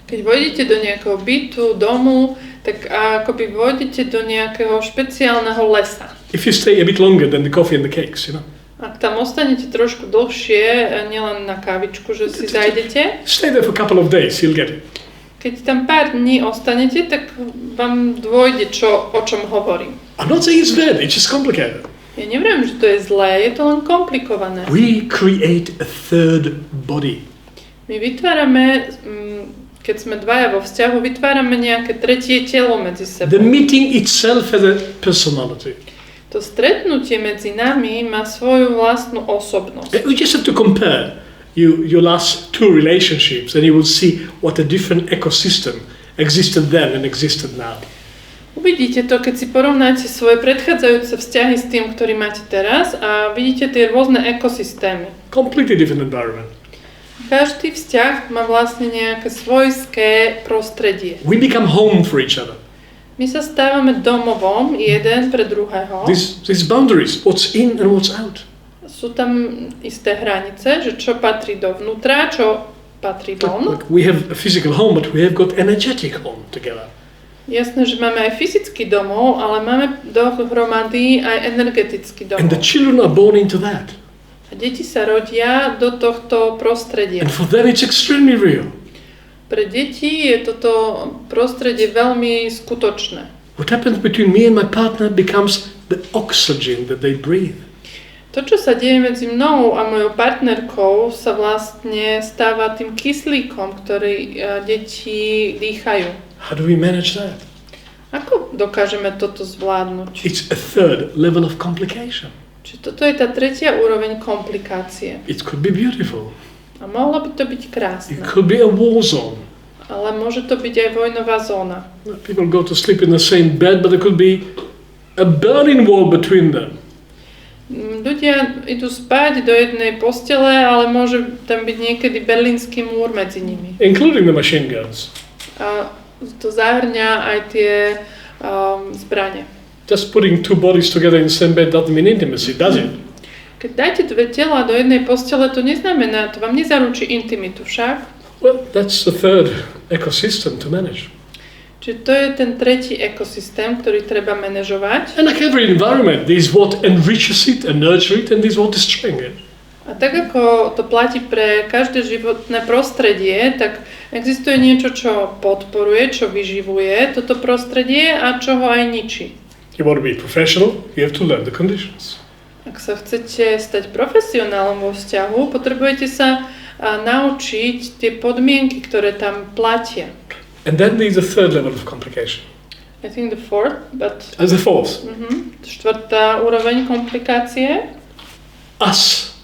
S2: Keď vojdete do nejakého bytu, domu, tak akoby vojdete do nejakého špeciálneho lesa.
S1: If you stay a bit longer than the coffee and the cakes, you know.
S2: Ak tam ostanete trošku dlhšie, nielen na kávičku, že si zajdete.
S1: Stay there for a couple of days, you'll get it.
S2: Keď tam pár dní ostanete, tak vám dôjde, o čom hovorím.
S1: I'm not saying it's bad, it's just complicated.
S2: Ja neviem, že to je zlé, je to len komplikované.
S1: We create a third body.
S2: My vytvárame, keď sme dvaja vo vzťahu, vytvárame nejaké tretie telo medzi sebou.
S1: The meeting itself has a personality.
S2: To stretnutie medzi nami má svoju vlastnú osobnosť.
S1: We just have to compare your last 2 relationships and you will see what a different ecosystem existed then and existed now.
S2: Uvidíte to, keď si porovnáte svoje predchádzajúce vzťahy s tým, ktorý máte teraz a vidíte tie rôzne ekosystémy.
S1: Completely different environment.
S2: Každý vzťah má vlastne nejaké svojské prostredie.
S1: We become home for each other.
S2: My sa stávame domovom jeden pre druhého.
S1: These boundaries, what's in and what's out.
S2: Sú tam isté hranice, že čo patrí dovnútra, čo patrí von.
S1: Like we have a physical home, but we have got energetic home together.
S2: Jasné, že máme aj fyzický domov, ale máme dohromady aj energetický domov.
S1: And the children are born into that.
S2: A deti sa rodia do tohto prostredia.
S1: And for them it's extremely real.
S2: Pre deti je toto prostredie veľmi skutočné.
S1: What happens between me and my partner becomes the oxygen that they breathe.
S2: To, čo sa deje medzi mnou a mojou partnerkou, sa vlastne stáva tým kyslíkom, ktorý deti dýchajú.
S1: How do we manage that?
S2: Ako dokážeme toto zvládnuť?
S1: It's a third level of complication.
S2: Čiže toto je tá tretia úroveň komplikácie.
S1: It could be beautiful.
S2: A mohlo by to byť krásne.
S1: It could be a war zone.
S2: Ale môže to byť aj vojnová zóna.
S1: People go to sleep in the same bed, but there could be a Berlin Wall between them.
S2: Ľudia idú spať do jednej postele, ale môže tam byť niekedy berlínsky múr medzi nimi.
S1: Including the machine guns.
S2: A to zahrňa aj tie zbrane.
S1: Just putting two bodies together in the same bed doesn't mean intimacy, does it?
S2: Keď dáte dve tela do jednej postele, to neznamená, to vám nezaručí intimitu však.
S1: Well, that's the third ecosystem to manage.
S2: Čiže to je ten tretí ekosystém, ktorý treba manažovať.
S1: And like every environment, there is what enriches it and nurtures it, and there is what destroys it.
S2: A tak ako to platí pre každé životné prostredie, tak existuje niečo, čo podporuje, čo vyživuje toto prostredie a čo ho aj ničí.
S1: You want to be professional, you have to learn the conditions.
S2: Ak sa chcete stať profesionálom vo vzťahu, potrebujete sa naučiť tie podmienky, ktoré tam platia.
S1: And then there is a third level of complication.
S2: I think the fourth, but...
S1: As the fourth.
S2: Štvrtá úroveň komplikácie.
S1: Us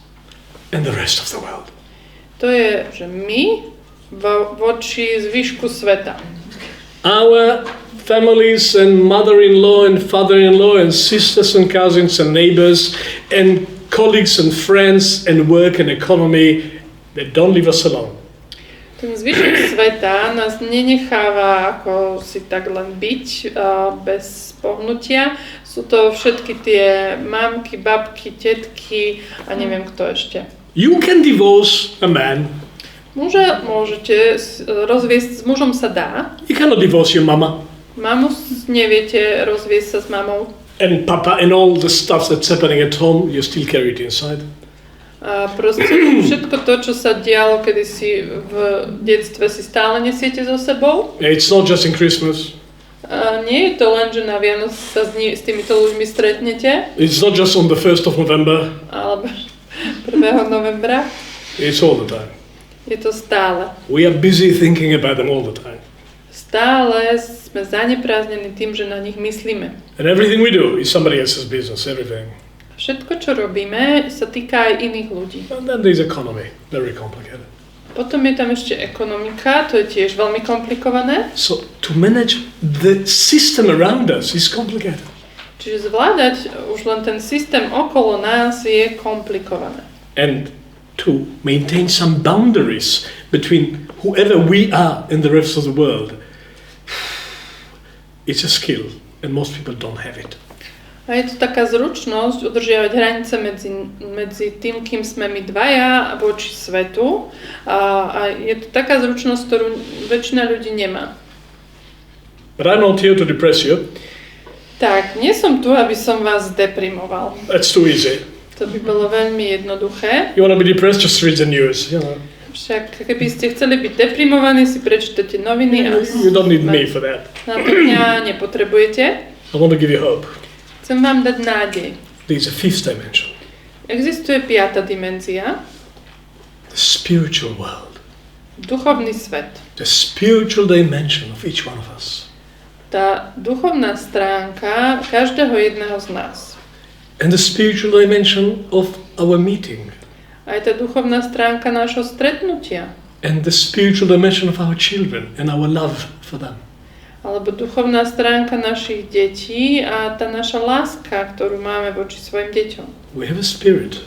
S1: and the rest of the world.
S2: To je, že my voči zvyšku sveta.
S1: Our families and mother-in-law and father-in-law and sisters and cousins and neighbors and colleagues and friends and work and economy, they don't leave us alone.
S2: Ten zvyšok sveta nás nenecháva ako si tak len byť bez pohnutia. Sú to všetky tie mamky, babky, tetky a neviem kto ešte.
S1: You can divorce a man.
S2: Muža môžete rozviesť, s mužom sa dá.
S1: You cannot divorce your mama.
S2: Mamu neviete rozviesť sa s mamou.
S1: And papa and all the stuff that's happening at home, you still carry it inside.
S2: A proste všetko to, čo sa dialo kedysi v detstve, si stále nesiete so sebou.
S1: It's not just in Christmas.
S2: Nie je to len, že na Vianoc sa s týmito ľuďmi stretnete.
S1: It's not just on the 1st of November.
S2: Alebo 1. novembra.
S1: It's all the time.
S2: Je to stále.
S1: We are busy thinking about them all the time.
S2: Stále sme zaneprázdnení tým, že na nich myslíme.
S1: And everything we do is somebody else's business, everything.
S2: Všetko, čo robíme, sa týka aj iných ľudí.
S1: And then there's economy, very complicated.
S2: Potom je tam ešte ekonomika, to je tiež veľmi komplikované.
S1: So to manage the system around us is complicated.
S2: Čiže zvládať už len ten systém okolo nás je komplikované.
S1: And to maintain some boundaries between whoever we are and the rest of the world, it's a skill and most people don't have it.
S2: A je to taká zručnosť udržiavať hranice medzi tým, kým sme my dvaja voči svetu. A je to taká zručnosť, ktorú väčšina ľudí nemá.
S1: But I'm not here to depress you.
S2: Tak, nie som tu, aby som vás deprimoval.
S1: That's too easy.
S2: To by bolo veľmi jednoduché.
S1: You want to be depressed, just read the news, you know.
S2: Však keby ste chceli byť deprimovaní, si prečítate noviny a...
S1: You don't need me for that.
S2: Na to mňa nepotrebujete.
S1: I want to give you hope.
S2: Chcem vám dať nádej.
S1: There's a fifth dimension.
S2: Existuje piata dimenzia.
S1: The spiritual world.
S2: Duchovný svet.
S1: The spiritual dimension of each one of us.
S2: Tá duchovná stránka každého jedného z nás.
S1: And the spiritual dimension of our meeting.
S2: Aj tá duchovná stránka nášho stretnutia.
S1: And the spiritual dimension of our children and our love for them.
S2: Alebo duchovná stránka našich detí a tá naša láska, ktorú máme voči svojim deťom.
S1: We have a spirit.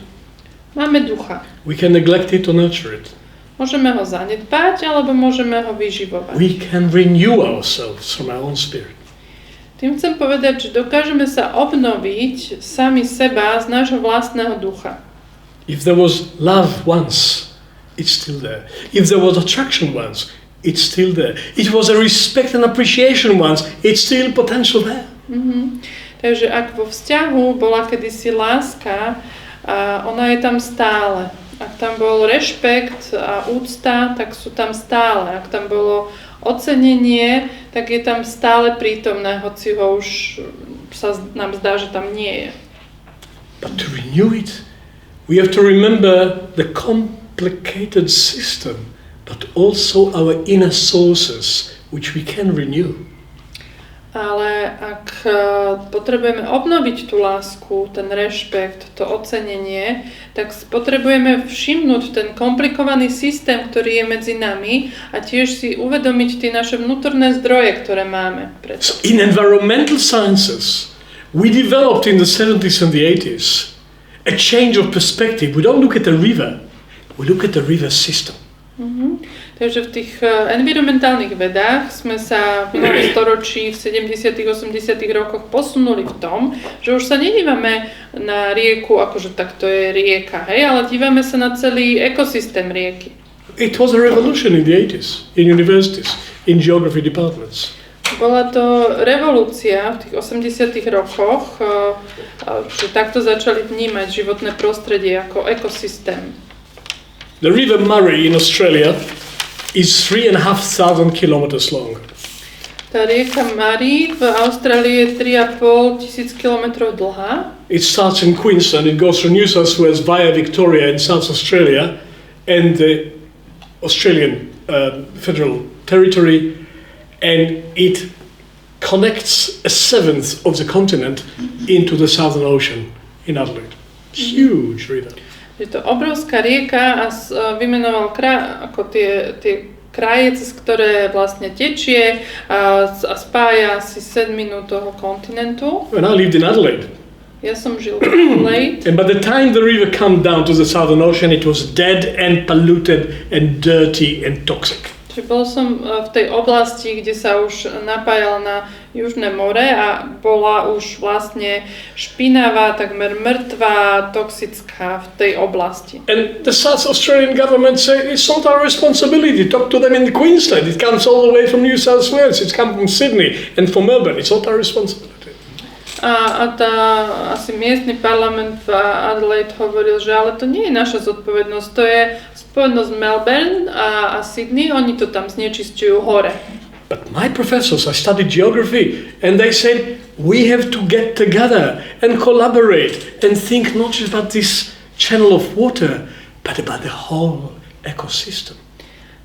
S2: Máme ducha.
S1: We can neglect it or nurture it.
S2: Môžeme ho zanedbať, alebo môžeme ho vyživovať.
S1: We can renew ourselves from our own spirit.
S2: Tým chcem povedať, že dokážeme sa obnoviť sami seba z nášho vlastného ducha.
S1: If there was love once, it's still there. If there was attraction once, it's still there. It was a respect and appreciation once, it's still potential there.
S2: Takže ak vo vzťahu bola kedysi láska, ona je tam stále. Ak tam bol rešpekt a úcta, tak sú tam stále. Ak tam bolo ocenenie, tak je tam stále prítomné, hoci ho už sa nám zdá, že tam nie je.
S1: But to renew it, we have to remember the complicated system, but also our inner sources, which we can renew.
S2: Ale ak potrebujeme obnoviť tú lásku, ten rešpekt, to ocenenie, tak potrebujeme všimnúť ten komplikovaný systém, ktorý je medzi nami a tiež si uvedomiť tie naše vnútorné zdroje, ktoré máme.
S1: So in environmental sciences, we developed in the 70s and the 80s a change of perspective. We don't look at the river, we look at the river system.
S2: Takže v tých environmentálnych vedách sme sa v minulom storočí, v 70. 80. rokoch posunuli v tom, že už sa nedívame na rieku, akože tak to je rieka, hej, ale dívame sa na celý ekosystém rieky.
S1: It was a revolution in the 80s, in universities, in geography departments.
S2: Bola to revolúcia v tých 80. rokoch, že takto začali vnímať životné prostredie ako ekosystém.
S1: The River Murray in Australia is 3,500 kilometers long.
S2: Tá rieka Murray v Austrálii je 3,500 kilometrov dlhá.
S1: It starts in Queensland, it goes through New South Wales via Victoria in South Australia and the Australian Federal Territory, and it connects a seventh of the continent into the Southern Ocean in Adelaide. Huge river.
S2: Je to obrovská rieka a vymenoval ako tie kraje, cez ktoré vlastne tečie a spája asi 7 minút toho kontinentu.
S1: When I lived in Adelaide.
S2: Ja som žil v Adelaide.
S1: And by the time the river came down to the Southern Ocean, it was dead and polluted and dirty and toxic.
S2: Čiže bol som v tej oblasti, kde sa už napájal na Južné more a bola už vlastne špinavá, takmer mŕtvá, toxická v tej oblasti.
S1: And the South Australian government said it's not our responsibility. Talk to them in Queensland. It comes all the way from New South Wales. It's come from Sydney and from Melbourne. It's not our responsibility.
S2: A asi miestny parlament v Adelaide hovoril, že ale to nie je naša zodpovednosť, to je zodpovednosť Melbourne a Sydney, oni to tam znečisťujú hore.
S1: But my professors, I studied geography, and they said we have to get together and collaborate and think not just about this channel of water, but about the whole ecosystem.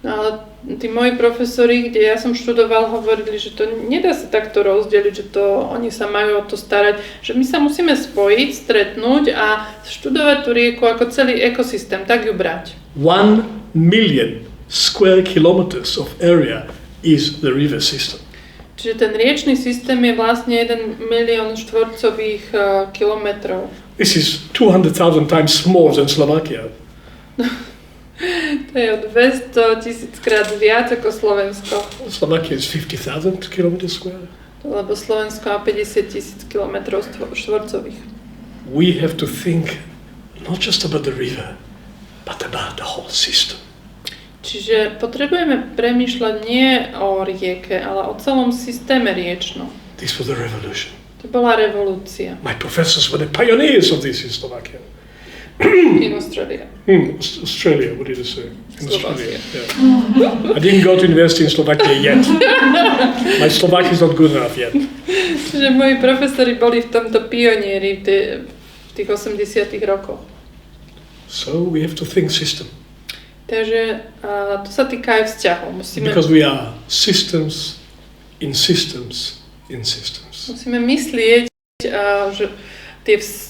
S2: No ale tí moji profesori, kde ja som študoval, hovorili, že to nedá sa takto rozdeliť, že to oni sa majú o to starať, že my sa musíme spojiť, stretnúť a študovať tú rieku ako celý ekosystém, tak ju brať.
S1: 1 million square kilometers of area is the river system.
S2: Čiže ten riečny systém je vlastne 1 milión štvorcových kilometrov.
S1: This is 200,000 times more than Slovakia.
S2: To je o 200,000 krát viac ako Slovensko.
S1: Slovakia is 50,000 kilometers square.
S2: Lebo Slovensko má 50,000 kilometrov štvorcových.
S1: We have to think not just about the river, but about the whole system.
S2: Čiže potrebujeme premýšľať nie o rieke, ale o celom systéme riečnom.
S1: This was the revolution.
S2: To bola revolúcia.
S1: My professors were the pioneers of this in Slovakia.
S2: In Australia.
S1: Australia, what did I say? In
S2: Slovakia.
S1: Yeah. I didn't go to university in Slovakia yet. My Slovak is not good enough yet.
S2: Čiže moji profesori boli v tomto pionieri v tých 80 rokoch.
S1: So we have to think system.
S2: Takže to sa týka aj vzťahov.
S1: Because we are systems in systems in systems.
S2: Musíme myslieť, že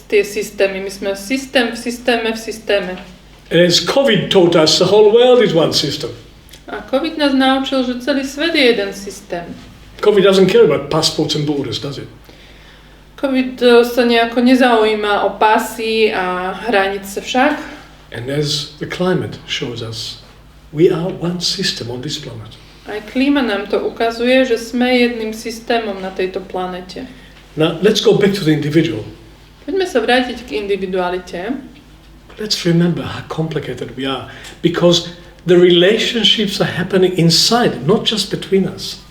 S2: tie systémy. My sme systém v systéme v systéme.
S1: And as COVID taught us, the whole world is one system.
S2: A COVID nás naučil, že celý svet je jeden systém.
S1: COVID doesn't care about passports and borders, does it?
S2: COVID sa nejako nezaujíma o pasy a hranice však.
S1: And as the climate shows us, we are one system on this planet.
S2: Aj klíma nám to ukazuje, že sme jedným systémom na tejto planete.
S1: Now, let's go back to the individual.
S2: Poďme sa vrátiť k individualite.
S1: Let's remember how complicated we are, because the relationships are happening inside, not just between us.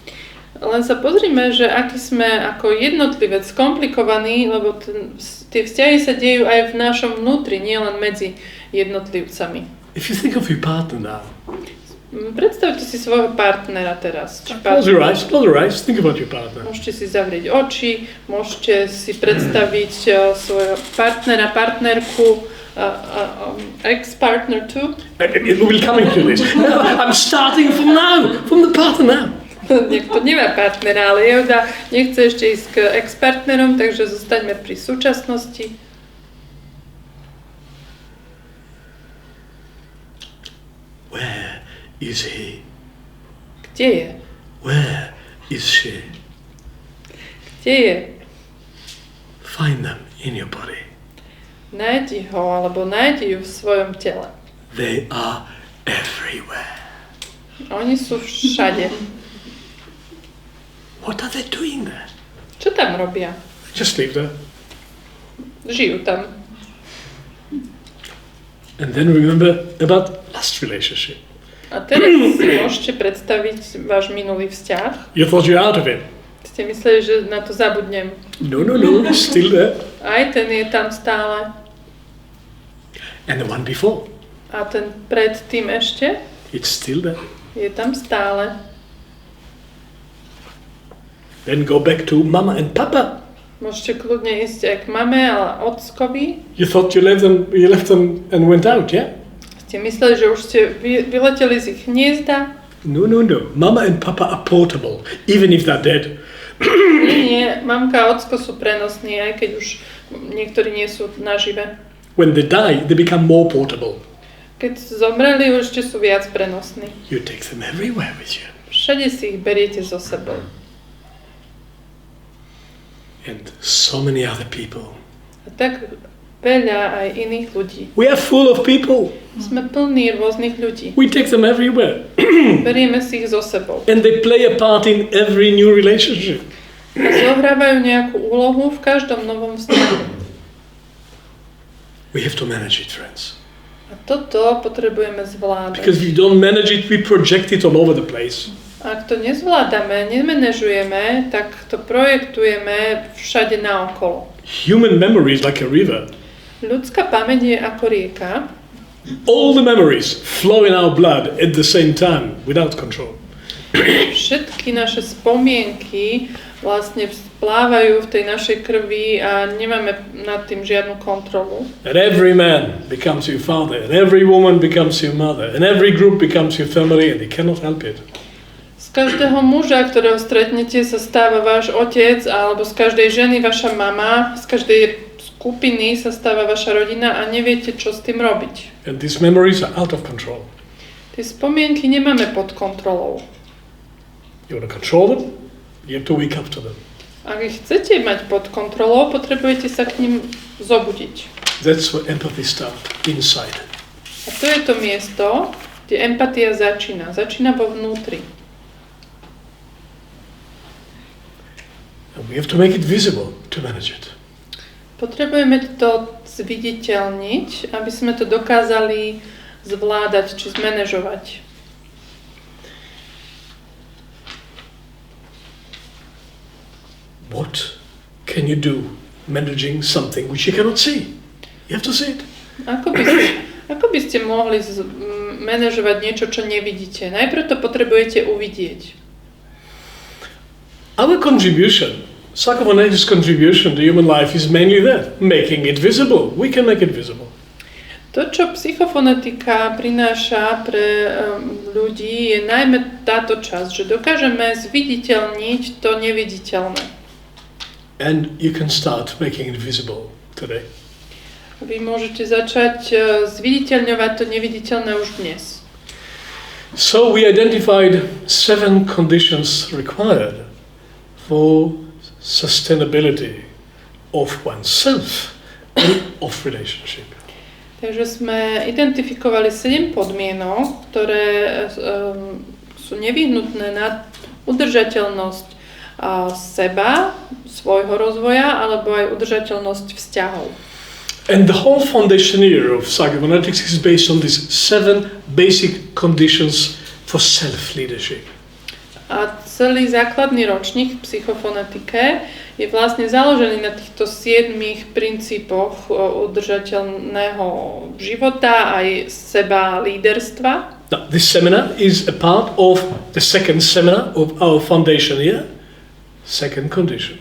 S2: Len sa pozrime, že aký sme ako jednotlivec komplikovaní, lebo tie vzťahy sa dejú aj v našom vnútri, nielen medzi jednotlivcami.
S1: If you think of your partner now,
S2: predstavte si svojho partnera teraz.
S1: close your eyes, think about your partner.
S2: Môžete si zavrieť oči, môžete si predstaviť svojho partnera, partnerku, ex-partner too.
S1: We're coming to this. I'm starting from the partner now.
S2: Niekto nemá partnera, ale Jeuda nechce ešte ísť k ex-partnerom, takže zostaňme pri súčasnosti.
S1: Where is he?
S2: Kde je?
S1: Where is she?
S2: Kde je?
S1: Find them in your body.
S2: Nájdi ho, alebo nájdi ju v svojom tele.
S1: They are everywhere.
S2: Oni sú všade.
S1: What are they doing there?
S2: Čo tam robia?
S1: Just live there.
S2: Žijú tam.
S1: And then remember about last relationship.
S2: A teraz si môžete predstaviť váš minulý vzťah.
S1: You thought you're out of it.
S2: Ste mysleli, že na to zabudnem.
S1: No, it's still there.
S2: Aj ten je tam stále.
S1: And the one before.
S2: A ten predtým ešte?
S1: It's still there.
S2: Je tam stále.
S1: Then go back to mama and papa.
S2: Môžete kľudne ísť aj k mame a ockovi.
S1: You thought you left them and went out, yeah?
S2: Ste mysleli, že už ste vyleteli z ich hniezda?
S1: No. Mama and papa are portable, even if they're dead.
S2: Nie, mamka a ocko sú prenosní, aj keď už niektorí nie sú nažive.
S1: When they die, they become more portable.
S2: Keď zomreli, už ešte sú viac prenosní.
S1: You take them everywhere with you.
S2: Všade si ich beriete so sebou.
S1: And so many other people.
S2: A tak veľa aj iných ľudí.
S1: We are full of people.
S2: Sme plní rôznych ľudí.
S1: We take them everywhere.
S2: Berieme si ich so sebou.
S1: And they play a part in every new relationship.
S2: A zohrávajú nejakú úlohu v každom novom vzťahu.
S1: We have to manage it, friends.
S2: A toto potrebujeme zvládať.
S1: Because if we don't manage it, we project it all over the place.
S2: Ak to nezvládame, nemenežujeme, tak to projektujeme všade naokolo.
S1: Human memory is like a river.
S2: Ľudská pamäť je ako rieka.
S1: All the memories flow in our blood at the same time, without control.
S2: Všetky naše spomienky vlastne splávajú v tej našej krvi a nemáme nad tým žiadnu kontrolu.
S1: And every man becomes your father, and every woman becomes your mother, and every group becomes your family, and they cannot help it.
S2: Z každého muža, ktorého stretnete, sa stáva váš otec, alebo z každej ženy vaša mama, z každej skupiny sa stáva vaša rodina a neviete, čo s tým robiť.
S1: And these memories are out of control.
S2: Tie spomienky nemáme pod kontrolou.
S1: You want to control them, you have to wake up to them.
S2: Ak ich chcete mať pod kontrolou, potrebujete sa k nim zobudiť.
S1: That's where empathy starts, inside.
S2: A to je to miesto, kde empatia začína. Začína vo vnútri.
S1: And we have to make it visible to manage it.
S2: Potrebujeme to zviditeľniť, aby sme to dokázali zvládať či zmanéžovať.
S1: What can you do managing something which you cannot see? You have to see it.
S2: Ako by ste mohli manažovať niečo, čo nevidíte? Najprv to potrebujete uvidieť.
S1: Our contribution, Psychophonetics' contribution to human life is mainly that, making it visible. We can make it visible.
S2: To, čo psychofonetika prináša pre ľudí, je najmä táto časť, že dokážeme zviditeľniť to neviditeľné.
S1: And you can start making it visible today.
S2: Vy môžete začať zviditeľňovať to neviditeľné už dnes.
S1: So we identified 7 conditions required for sustainability of oneself and of relationship.
S2: Takže sme identifikovali 7 podmienok, ktoré sú nevyhnutné na udržateľnosť seba, svojho rozvoja, alebo aj udržateľnosť vzťahov.
S1: And the whole foundation year of Psychophonetics is based on these 7 basic conditions for self-leadership.
S2: A celý základný ročník v psychofonetike je vlastne založený na týchto 7 princípoch udržateľného života aj seba líderstva.
S1: Now, this seminar is a part of the second seminar of our foundation year, second condition.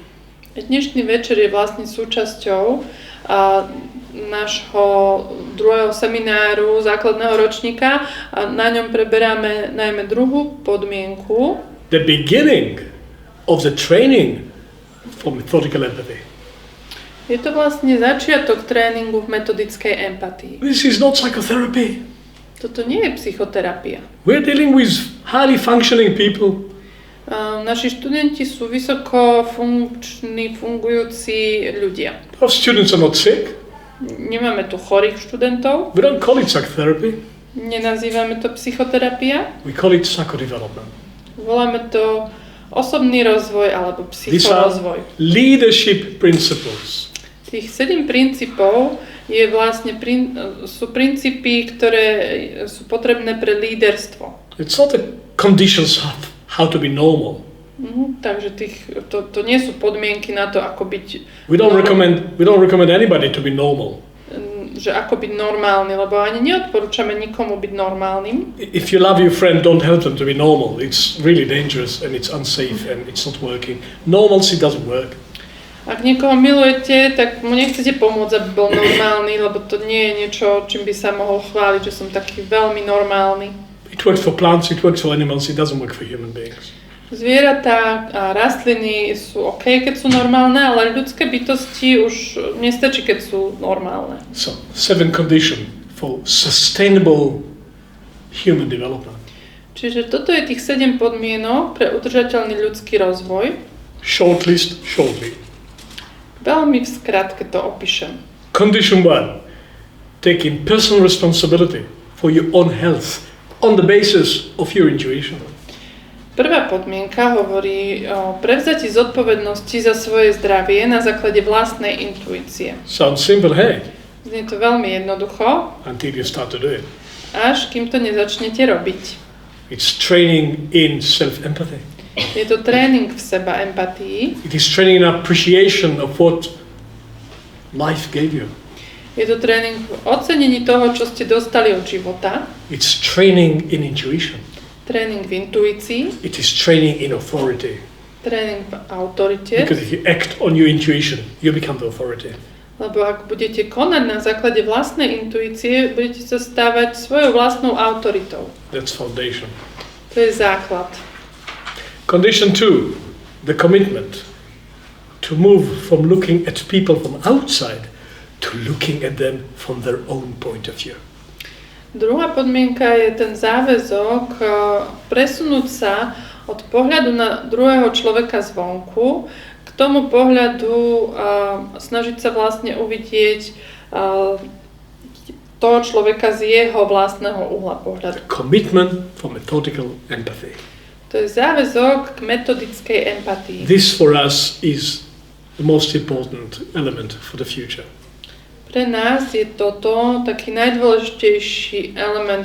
S2: Dnešný večer je vlastne súčasťou nášho druhého semináru základného ročníka a na ňom preberáme najmä druhú podmienku.
S1: The beginning of the training for Methodical Empathy.
S2: Je to vlastne začiatok tréningu v metodickej empatii.
S1: This is not psychotherapy.
S2: Toto nie je psychoterapia.
S1: We're dealing with highly functioning people.
S2: Naši študenti sú vysoko fungujúci ľudia.
S1: Our students are not sick.
S2: Nemáme tu chorých študentov.
S1: We don't call it psychotherapy.
S2: Nenazývame to psychoterapia.
S1: We call it psychodevelopment.
S2: Voláme to osobný rozvoj alebo
S1: These are
S2: psychorozvoj.
S1: leadership principles.
S2: Tých 7 princípov je vlastne sú princípy, ktoré sú potrebné pre líderstvo.
S1: It's not the conditions of how to be normal.
S2: Takže to nie sú podmienky na to, ako byť
S1: We don't recommend anybody to be normal.
S2: Že ako byť normálny, lebo ani neodporúčame nikomu byť normálnym.
S1: If you love your friend, don't help them to be normal. It's really dangerous and it's unsafe and it's not working. Normalcy doesn't work.
S2: Ak niekoho milujete, tak mu nechcete pomôcť, aby bol normálny, lebo to nie je niečo, čím by sa mohol chváliť, že som taký veľmi normálny.
S1: It works for plants, it works for animals, it doesn't work for human beings.
S2: Zvieratá a rastliny sú OK, keď sú normálne, ale ľudské bytosti už nestačí, keď sú normálne.
S1: So, 7 conditions for sustainable human development.
S2: Čiže toto je tých 7 podmienok pre udržateľný ľudský rozvoj.
S1: Short list, shortly.
S2: Veľmi v skratke to opíšem.
S1: Condition 1. Taking personal responsibility for your own health on the basis of your intuition.
S2: Prvá podmienka hovorí o prevzati zodpovednosti za svoje zdravie na základe vlastnej intuície.
S1: Sounds simple, hey?
S2: Znie to veľmi jednoducho,
S1: Until you start to do it.
S2: až kým to nezačnete robiť.
S1: It's training in self-empathy.
S2: Je to tréning v seba empatii.
S1: It is training in appreciation of what life gave you.
S2: Je to tréning v ocenení toho, čo ste dostali od života.
S1: It's training in intuition.
S2: Tréning v intuícii.
S1: It is training in authority.
S2: Tréning v autorite.
S1: Because if you act on your intuition, you become the authority.
S2: Lebo ak budete konať na základe vlastnej intuície, budete sa stávať svojou vlastnou autoritou.
S1: That's foundation.
S2: To je základ.
S1: Condition 2, the commitment to move from looking at people from outside to looking at them from their own point of view.
S2: Druhá podmienka je ten záväzok presunúť sa od pohľadu na druhého človeka zvonku k tomu pohľadu snažiť sa vlastne uvidieť toho človeka z jeho vlastného uhla pohľadu.
S1: Commitment for methodical empathy.
S2: To je záväzok k metodickej empatii.
S1: This for us is the most important element for the future.
S2: Pre nás je toto taký najdôležitejší element,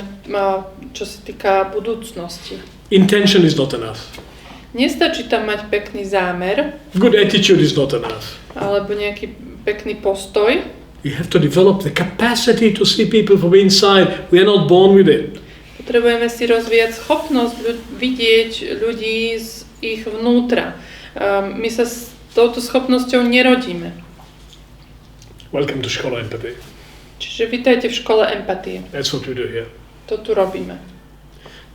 S2: čo sa týka budúcnosti.
S1: Intention is not enough.
S2: Nestačí tam mať pekný zámer.
S1: Good attitude is not enough.
S2: Alebo nejaký pekný postoj.
S1: You have to develop the capacity to see people from inside. We are not born with it.
S2: Potrebujeme si rozvíjať schopnosť vidieť ľudí z ich vnútra. My sa s touto schopnosťou nerodíme.
S1: Welcome to Škola Empathy.
S2: Čiže vítajte v škole empatie.
S1: That's what we do here.
S2: To tu robíme.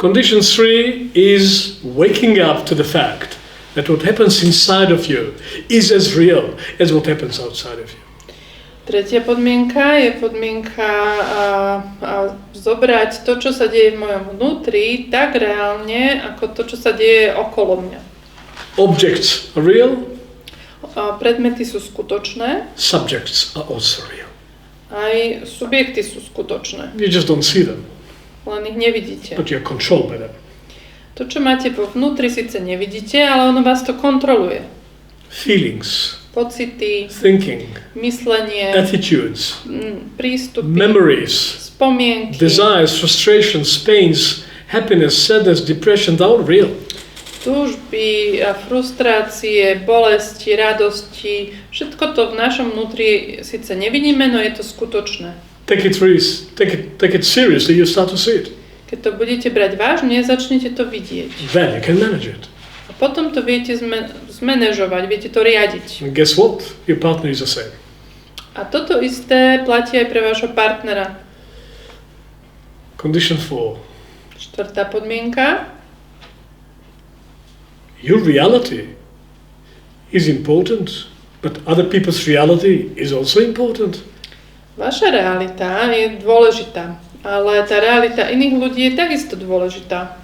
S1: Condition 3 is waking up to the fact that what happens inside of you is as real as what happens outside of you.
S2: Tretia podmienka je podmienka zobrať to, čo sa deje v mojom vnútri, tak reálne, ako to, čo sa deje okolo mňa.
S1: Objects are real.
S2: Predmety sú skutočné.
S1: Subjects are also real.
S2: Aj subjekty sú skutočné.
S1: You just don't see them.
S2: Len ich nevidíte.
S1: But you're controlled by them.
S2: To, čo máte vo vnútri, síce nevidíte, ale ono vás to kontroluje.
S1: Feelings,
S2: pocity,
S1: thinking,
S2: myslenie,
S1: attitudes,
S2: prístupy,
S1: memories,
S2: spomienky,
S1: desires, frustrations, pains, happiness, sadness, depression, they're all real.
S2: túžby, frustrácie, bolesti, radosti, všetko to v našom vnútri síce nevidíme, no je to skutočné.
S1: Take it seriously, you start to see it.
S2: Keď to budete brať vážne, začnete to vidieť.
S1: Then you can manage it.
S2: A potom to viete zmanéžovať, viete to riadiť.
S1: And guess what? Your partner is the same.
S2: A toto isté platí aj pre vášho partnera.
S1: Condition 4.
S2: Štvrtá podmienka.
S1: Your reality is important, but other people's reality is also important.
S2: Vaša realita je dôležitá, ale tá realita iných ľudí je takisto dôležitá.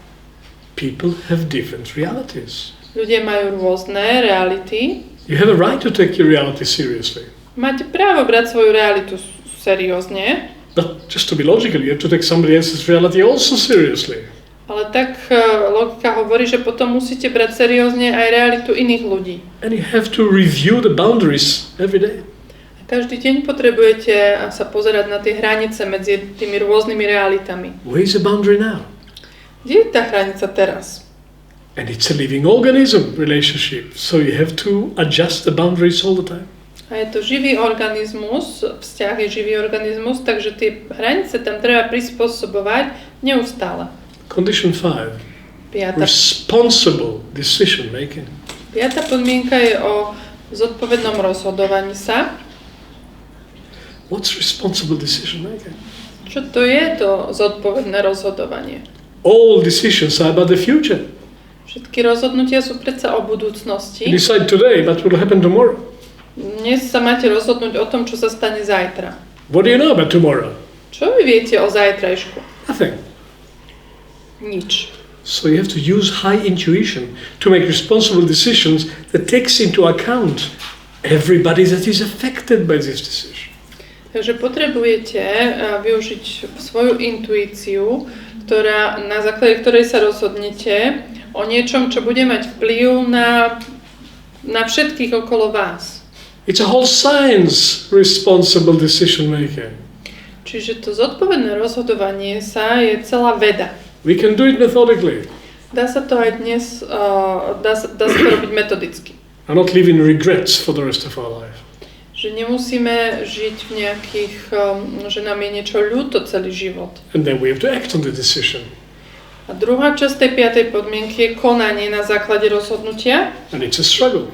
S1: People have different realities.
S2: Ľudia majú rôzne reality.
S1: You have a right to take your reality seriously.
S2: Máte právo brať svoju realitu seriózne.
S1: But just to be logical, you have to take somebody else's reality also seriously.
S2: Ale tak logika hovorí, že potom musíte brať seriózne aj realitu iných ľudí.
S1: And you have to review the boundaries every day.
S2: Každý deň potrebujete sa pozerať na tie hranice medzi tými rôznymi realitami.
S1: Where is the boundary now?
S2: Kde je tá hranica teraz?
S1: And it's a living organism relationship, so you have to adjust the boundaries all the time.
S2: A je to živý organizmus, vzťah je živý organizmus, takže tie hranice tam treba prispôsobovať neustále.
S1: Condition 5. Responsible decision making.
S2: Piatá podmienka je o zodpovednom rozhodovaní sa.
S1: What's responsible decision making?
S2: Čo to je to zodpovedné rozhodovanie?
S1: All decisions are about the future.
S2: Všetky rozhodnutia sú predsa o budúcnosti.
S1: You decide today, but what will happen tomorrow?
S2: Dnes sa máte rozhodnúť o tom, čo sa stane zajtra.
S1: What do you know about tomorrow?
S2: Čo vy viete o zajtrajšku?
S1: Nothing.
S2: Nič.
S1: So you have to use high intuition to make responsible decisions that takes into account everybody that is affected by this decision.
S2: Takže potrebujete využiť svoju intuíciu, na základe ktorej sa rozhodnete o niečom, čo bude mať vplyv na všetkých okolo vás.
S1: It's a whole science, responsible decision making.
S2: Čiže to zodpovedné rozhodovanie sa je celá veda.
S1: We can do it methodically.
S2: Dá sa to aj dnes, dá sa to robiť metodicky.
S1: And not live in regrets for the rest of our life.
S2: Že nemusíme žiť v nejakých, že nám je niečo ľúto celý život.
S1: And then we have to act on the decision.
S2: A druhá časť tej piatej podmienky je konanie na základe rozhodnutia.
S1: And it's a struggle.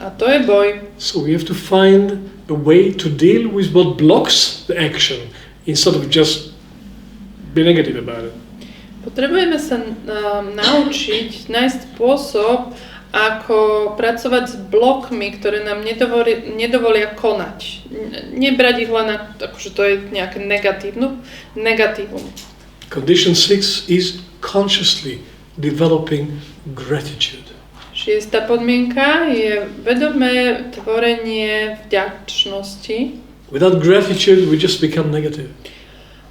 S2: A to je boj.
S1: So we have to find a way to deal with what blocks the action instead of just be negative about it.
S2: Potrebujeme sa naučiť, nájsť spôsob, ako pracovať s blokmi, ktoré nám nedovolia konať. Nebrať ich len ako, že to je nejaké negatívum. Condition
S1: 6 is consciously developing gratitude.
S2: Šiesta podmienka je vedomé tvorenie vďačnosti.
S1: Without gratitude we just become negative.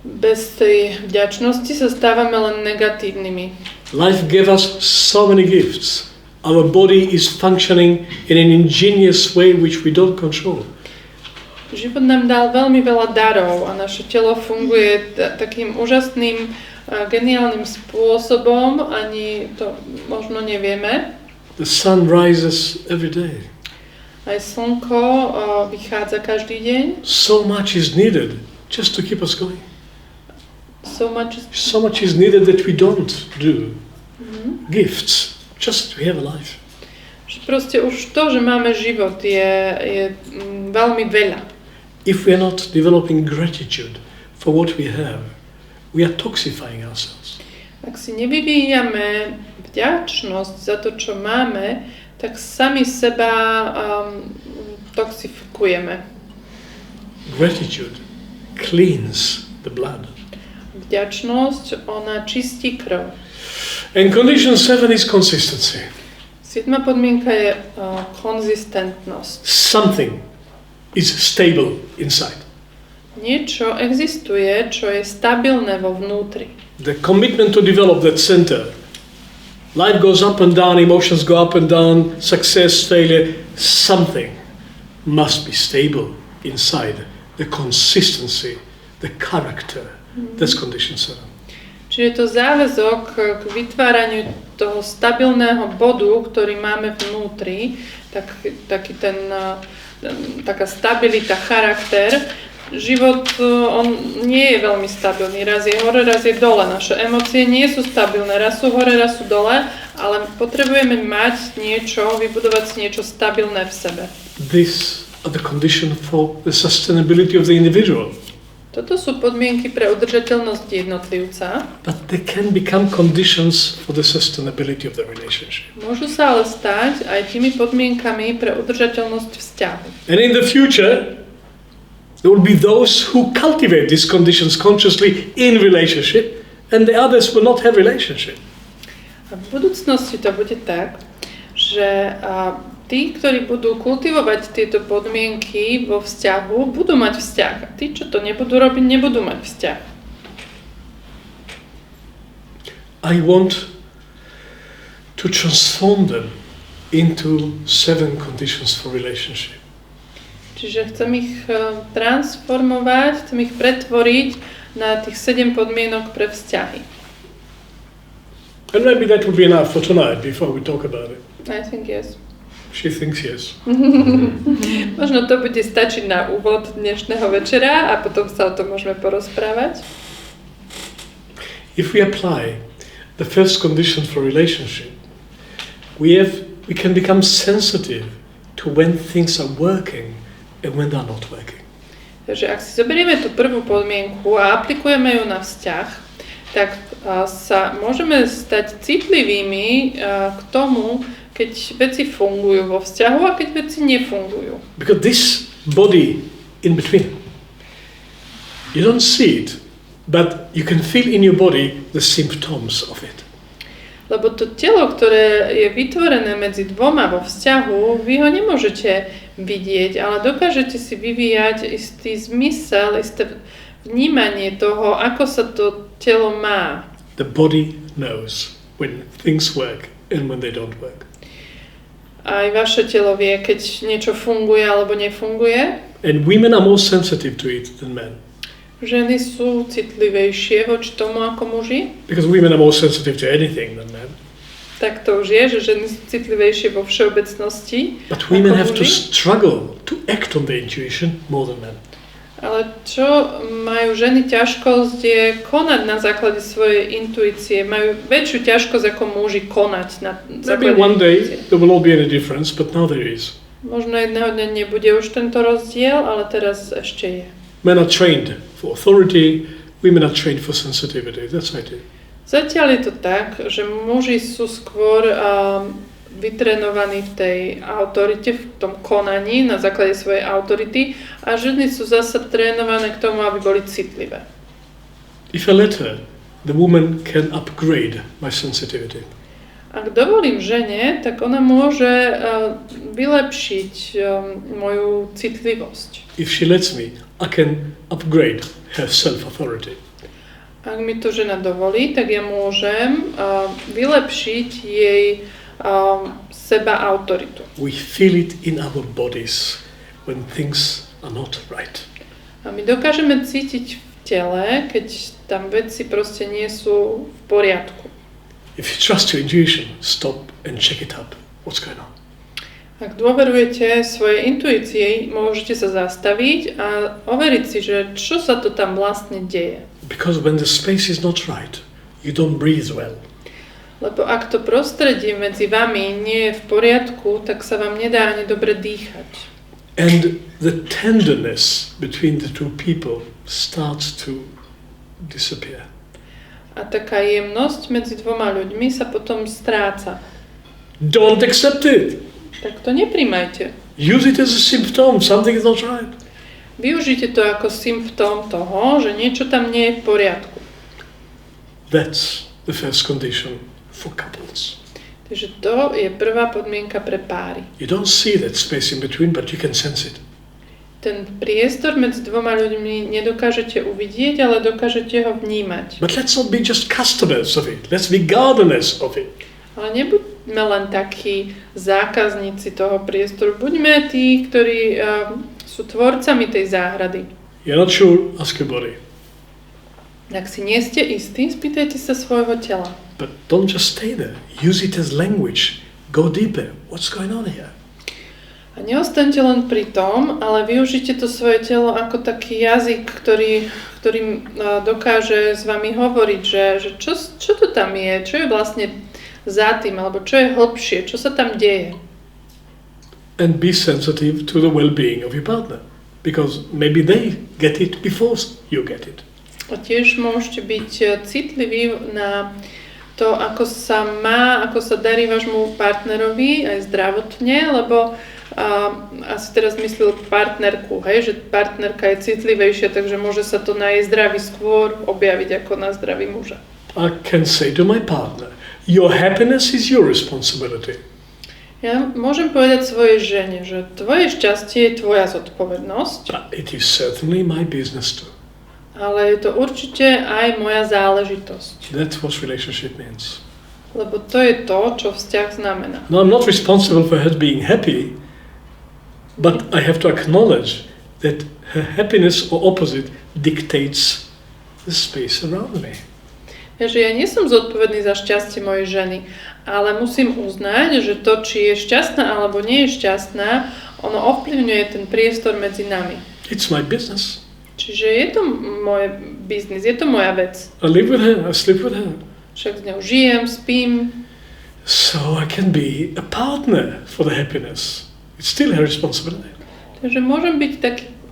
S2: Bez tej vďačnosti sa stávame len negatívnymi.
S1: Life gave us so many gifts. Our body is functioning in an ingenious way which we don't control.
S2: Život nám dal veľmi veľa darov a naše telo funguje takým úžasným, geniálnym spôsobom, ani to možno nevieme.
S1: The sun rises every day.
S2: Aj slnko vychádza každý deň.
S1: So much is needed just to keep us going.
S2: So
S1: much is needed that we don't do. Gifts. Just to have a life.
S2: Proste už to, že máme život, je veľmi veľa.
S1: If we are not developing gratitude for what we have, we are toxifying ourselves.
S2: Ak si nevyvíjame vďačnosť za to, čo máme, tak sami seba toxifikujeme.
S1: Gratitude cleans the blood.
S2: Vďačnosť, ona čistí krv.
S1: And condition 7 is consistency.
S2: Siedma podmienka je konzistentnosť.
S1: Something is stable inside.
S2: Niečo existuje, čo je stabilné vo vnútri.
S1: The commitment to develop that center Life goes up and down, emotions go up and down, success, failure, something must be stable inside. The consistency, the character, that's condition 7.
S2: Čiže je to záväzok k vytváraniu toho stabilného bodu, ktorý máme vnútri, taká stabilita, charakter. Život, on nie je veľmi stabilný, raz je hore, raz je dole. Naše emócie nie sú stabilné, raz sú hore, raz sú dole, ale potrebujeme mať niečo, vybudovať si niečo stabilné v sebe.
S1: These are the conditions for the sustainability of the individual.
S2: Toto sú podmienky pre udržateľnosť jednotlivca.
S1: But they can become conditions for the sustainability of the relationship.
S2: Môžu sa ale stať aj tými podmienkami pre udržateľnosť vzťahu.
S1: And in the future, there will be those who cultivate these conditions consciously in relationship, and the others will not have relationship.
S2: A v budúcnosti to bude tak, že tí, ktorí budú kultivovať tieto podmienky vo vzťahu, budú mať vzťah. A tí, čo to nebudú robiť, nebudú mať vzťah.
S1: I want to transform them into 7 conditions for relationship.
S2: Čiže chcem ich transformovať, chcem ich pretvoriť na tých 7 podmienok pre vzťahy.
S1: And maybe that would be enough for tonight before we talk about it.
S2: I think yes.
S1: She thinks yes.
S2: Možno to bude stačiť na úvod dnešného večera a potom sa o tom môžeme porozprávať.
S1: If we apply the first condition for relationship, we can become sensitive to when things are working and when they're not working.
S2: Takže ak si zoberieme tú prvú podmienku a aplikujeme ju na vzťah, tak sa môžeme stať citlivými k tomu, keď veci fungujú vo vzťahu a keď veci nefungujú.
S1: Because this body in between, you don't see it, but you can feel in your body the symptoms of it.
S2: Lebo to telo, ktoré je vytvorené medzi dvoma vo vzťahu, vy ho nemôžete vidieť, ale dokážete si vyvíjať istý zmysel, isté vnímanie toho, ako sa to telo má.
S1: The body knows when things work and when they don't work.
S2: Aj vaše telo vie, keď niečo funguje alebo nefunguje.
S1: And women are more sensitive to it than men.
S2: Ženy sú citlivejšie voči tomu ako muži.
S1: Because women are more sensitive to anything than men.
S2: Tak to už je, že ženy sú citlivejšie vo všeobecnosti.
S1: But women have to struggle to act on their intuition more than men.
S2: Ale čo majú ženy ťažkosť je konať na základe svojej intuície. Majú väčšiu ťažkosť ako muži konať na základe
S1: Maybe one day
S2: intuície.
S1: there will not be any difference, but now there is.
S2: Možno jedného dňa nebude už tento rozdiel, ale teraz ešte je.
S1: Men are trained for authority, women are trained for sensitivity. That's how it is.
S2: Zatiaľ je to tak, že muži sú skôr vytrenovaní v tej autorite, v tom konaní na základe svojej autority a ženy sú zase trénované k tomu, aby boli citlivé.
S1: If I let her, the woman can upgrade my sensitivity.
S2: Ak dovolím žene, tak ona môže vylepšiť moju citlivosť.
S1: If she lets me, I can upgrade her self-authority.
S2: Ak mi to žena dovolí, tak ja môžem vylepšiť jej seba autoritu.
S1: We feel it in our bodies when things are not right.
S2: A my dokážeme cítiť v tele, keď tam veci proste nie sú v poriadku.
S1: If you trust your intuition, stop and check it up. What's going on?
S2: Ak dôverujete svojej intuícii, môžete sa zastaviť a overiť si, že čo sa to tam vlastne deje.
S1: Because when the space is not right, you don't breathe well.
S2: Lebo ak to prostredie medzi vami nie je v poriadku, tak sa vám nedá ani dobre dýchať.
S1: And the tenderness between the two people starts to disappear.
S2: A taká jemnosť medzi dvoma ľuďmi sa potom stráca.
S1: Don't accept it.
S2: Tak to nepríjmajte.
S1: Use it as a symptom, something is not right.
S2: Využite to ako symptóm toho, že niečo tam nie je v poriadku.
S1: That's the first condition for couples.
S2: Takže to je prvá podmienka pre páry.
S1: You don't see that space in between, but you can sense it.
S2: Ten priestor medzi dvoma ľuďmi nedokážete uvidieť, ale dokážete ho vnímať.
S1: But let's not be just customers of it. Let's be gardeners of it.
S2: Ale nebuďme len takí zákazníci toho priestoru. Buďme tí, ktorí sú tvorcami tej záhrady.
S1: You're not sure, ask your body.
S2: Ak si nie ste istí, spýtajte sa svojho tela.
S1: But don't just stay there. Use it as language. Go deeper. What's going on here?
S2: A neostaňte len pri tom, ale využite to svoje telo ako taký jazyk, ktorým dokáže s vami hovoriť, že čo to tam je, čo je vlastne za tým, alebo čo je hlbšie, čo sa tam deje.
S1: And be sensitive to the well-being of your partner. Because maybe they get it before you get it.
S2: A tiež môžete byť citliví na to, ako sa darí vášmu partnerovi aj zdravotne, lebo asi teraz myslel partnerku, hej, že partnerka je citlivejšia, takže môže sa to na jej zdraví skôr objaviť ako na zdraví muža.
S1: I can say to my partner, your happiness is your responsibility.
S2: Ja môžem povedať svojej žene, že tvoje šťastie je tvoja zodpovednosť.
S1: But it is certainly my business too.
S2: Ale je to určite aj moja záležitosť.
S1: That's what relationship means.
S2: Lebo to je to, čo vzťah znamená.
S1: No, I'm not responsible for her being happy, but I have to acknowledge that her happiness or opposite dictates the space around me.
S2: Takže ja nie som zodpovedný za šťastie mojej ženy, ale musím uznať, že to, či je šťastná alebo nie je šťastná, ono ovplyvňuje ten priestor medzi nami.
S1: It's my business.
S2: Čiže je to môj biznis, je to moja vec.
S1: I live with her, I sleep with her.
S2: Však s ňou žijem, spím.
S1: So I can be a partner for the happiness. It's still her responsibility.
S2: Takže môžem byť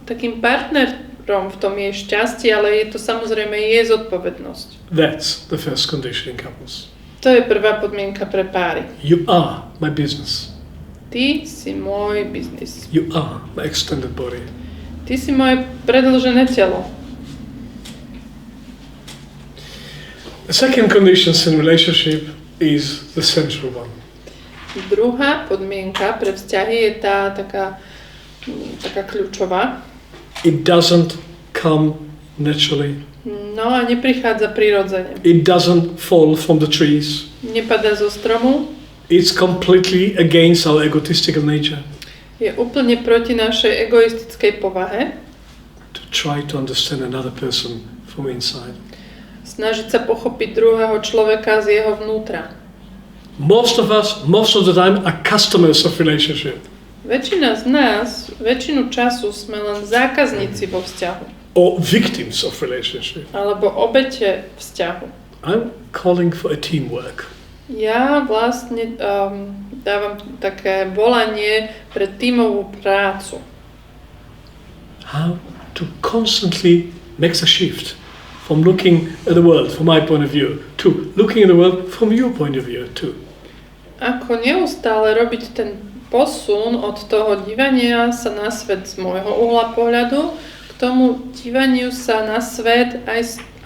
S2: takým partnerom v tom jej šťastí, ale je to samozrejme jej zodpovednosť.
S1: That's the first condition in couples.
S2: To je prvá podmienka pre páry.
S1: You are my business.
S2: Ty si môj biznis.
S1: You are my extended body.
S2: Ty si moje predĺžené telo.
S1: The second condition in relationship is the central one.
S2: Druhá podmienka pre vzťahy je tá taká kľúčová.
S1: It doesn't come naturally.
S2: No a neprichádza prirodzene.
S1: It doesn't fall from the trees.
S2: Nepadá zo stromu.
S1: It's completely against our egotistical nature.
S2: Je úplne proti našej egoistickej povahe.
S1: To try to understand another person from inside.
S2: Snažiť sa pochopiť druhého človeka z jeho vnútra.
S1: Most of us, most of the time, are customers of relationship.
S2: Väčšina z nás, väčšinu času sme len zákazníci vo vzťahu.
S1: Or victims of relationship.
S2: Alebo obete vzťahu.
S1: I'm calling for a teamwork.
S2: Ja vlastne dávam také volanie pre tímovú prácu.
S1: How to constantly make a shift from looking at the world from my point of view to looking at the world from your point of view too.
S2: Ako neustále robiť ten posun od toho dívania sa na svet z môjho uhla pohľadu k tomu dívaniu sa na svet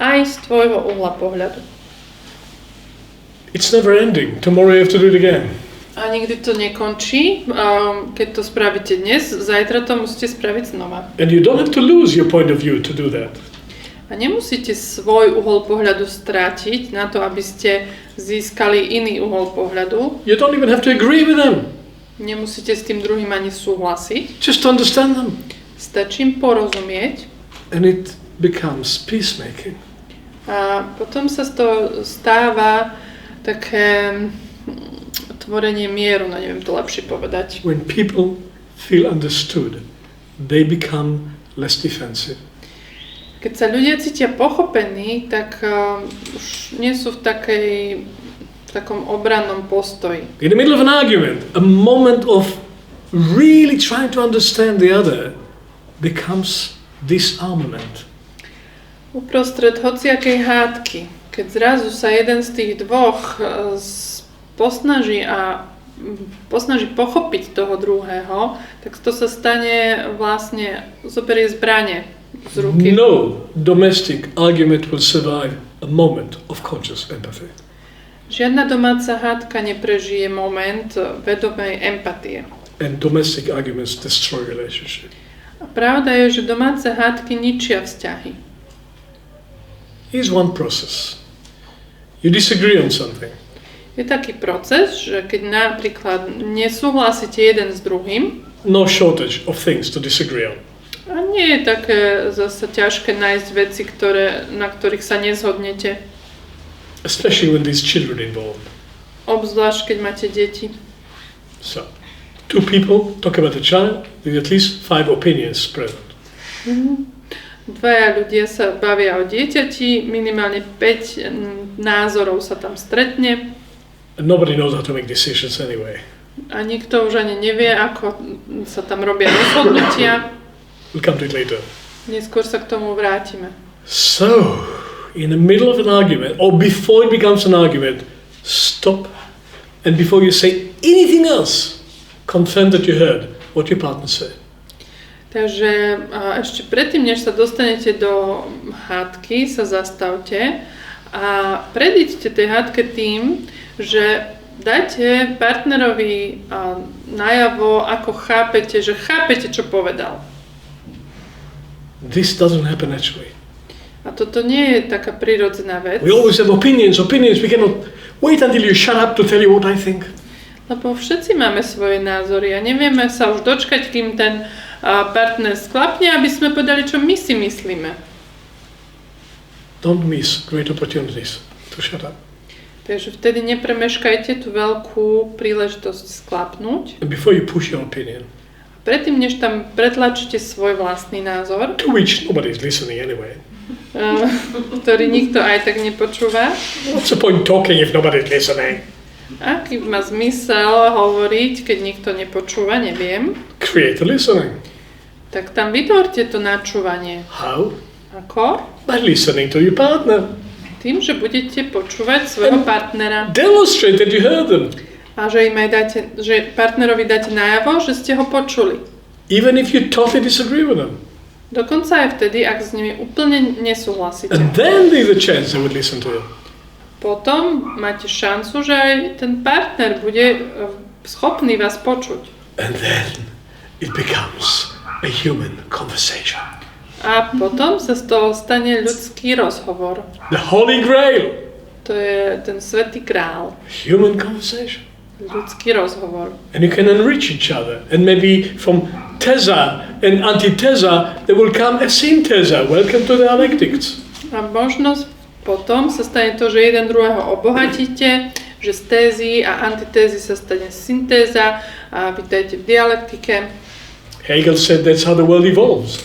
S2: aj z tvojho uhla pohľadu.
S1: It's never ending. Tomorrow you have to do it again.
S2: A nikdy to nekončí. Keď to spravíte dnes, zajtra to musíte spraviť znova.
S1: And you don't have to lose your point of view to do that.
S2: A nemusíte svoj uhol pohľadu strátiť na to, aby ste získali iný uhol pohľadu.
S1: You don't even have to agree with them.
S2: Nemusíte s tým druhým ani súhlasiť.
S1: Just understand them.
S2: Stačí im porozumieť.
S1: And it becomes peacemaking.
S2: A potom sa z toho stáva také tvorenie mieru, no neviem to lepšie povedať.
S1: When people feel understood, they become less defensive.
S2: Keď sa ľudia cítia pochopení, tak už nie sú v takom obrannom postoji.
S1: In the middle of an argument, a moment of really trying to understand the other becomes disarmament.
S2: Uprostred hociakej hádky, keď zrazu sa jeden z tých dvoch posnaží pochopiť toho druhého, tak to sa stane vlastne, zoberie zbrane z ruky.
S1: No domestic argument will survive a moment of conscious empathy.
S2: Žiadna domáca hádka neprežije moment vedomej empatie.
S1: And domestic arguments destroy relationship.
S2: A pravda je, že domáce hádky ničia vzťahy.
S1: Here's one process. You disagree on something.
S2: Je taký proces, že keď napríklad nesúhlasíte jeden s druhým,
S1: no shortage of things to disagree on.
S2: A nie je také zase ťažké nájsť veci, na ktorých sa nezhodnete.
S1: Especially when there's children involved.
S2: Obzvlášť, keď máte deti.
S1: So, two people talk about a child, with at least 5 opinions present.
S2: Dvaja ľudia sa bavia o dieťati, minimálne 5 názorov sa tam stretne.
S1: And nobody knows how to make decisions anyway.
S2: A nikto už ani nevie, ako sa tam robia rozhodnutia.
S1: We'll come to it later.
S2: Neskôr sa k tomu vrátime.
S1: So, in the middle of an argument, or before it becomes an argument, stop, and before you say anything else, confirm that you heard what your partner said.
S2: Takže ešte predtým, než sa dostanete do hádky, sa zastavte a predíďte tej hádke tým, že dáte partnerovi najavo, ako chápete, že chápete, čo povedal.
S1: This doesn't happen naturally.
S2: A toto nie je taká prirodzená vec.
S1: We always have opinions. We cannot wait until you shut up to tell you what I think.
S2: Lebo všetci máme svoje názory a nevieme sa už dočkať, kým ten partner sklapne, aby sme povedali, čo my si myslíme.
S1: Don't miss great opportunities to shut up.
S2: Takže vtedy nepremeškajte tú veľkú príležitosť sklapnúť.
S1: And before you push your opinion.
S2: Predtým, než tam pretlačíte svoj vlastný názor,
S1: to which nobody is listening anyway.
S2: Ktorý nikto aj tak nepočúva.
S1: What's the point talking if nobody is listening?
S2: Aký má zmysel hovoriť, keď nikto nepočúva, neviem.
S1: Create a listening.
S2: Tak tam vytvorte to načúvanie.
S1: How?
S2: Ako?
S1: By listening to your partner.
S2: Tým, že budete počúvať svojho partnera.
S1: Demonstrate that you heard them.
S2: A že im aj dáte, že partnerovi dáte najavo, že ste ho počuli.
S1: Even if you totally disagree with them.
S2: Dokonca aj vtedy, ak s nimi úplne nesúhlasíte.
S1: And then there's a chance they would listen to you.
S2: Potom máte šancu, že aj ten partner bude schopný vás počuť.
S1: And then it becomes a human conversation.
S2: A potom sa z toho stane ľudský rozhovor.
S1: The Holy Grail.
S2: To je ten svätý grál.
S1: Human conversation.
S2: Ľudský rozhovor.
S1: And you can enrich each other. And maybe from teza and antiteza, there will come a synthesa. Welcome to the dialectics.
S2: A možno potom sa stane to, že jeden druhého obohatíte, že z tézy a antitézy sa stane syntéza a vítajte v dialektike.
S1: Hegel said that's how the world evolves.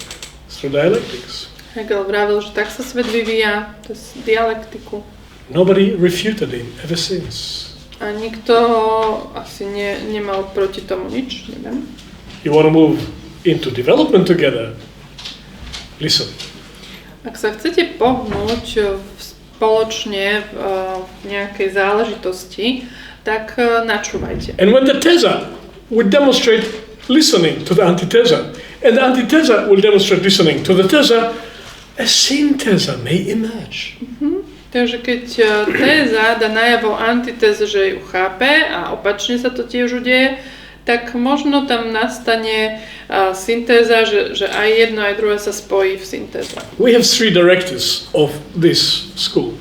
S1: Through dialectics.
S2: Hegel vravil, že tak sa svet vyvíja, to je dialektiku.
S1: Nobody refuted him ever since.
S2: A nikto asi nemal proti tomu nič, neviem.
S1: You want to move into development together? Listen.
S2: Ak sa chcete pohnúť spoločne v nejakej záležitosti, tak načúvajte.
S1: And when the tesa would demonstrate listening to the antitesa, and the antitesa will demonstrate listening to the tesa, a synthesa may emerge.
S2: Takže keď téza dá najavo antitéze, že ju chápe a opačne sa to tiež udeje, tak možno tam nastane syntéza, že aj jedno, aj druhé sa spojí v syntéze.
S1: We have 3 directors of this school.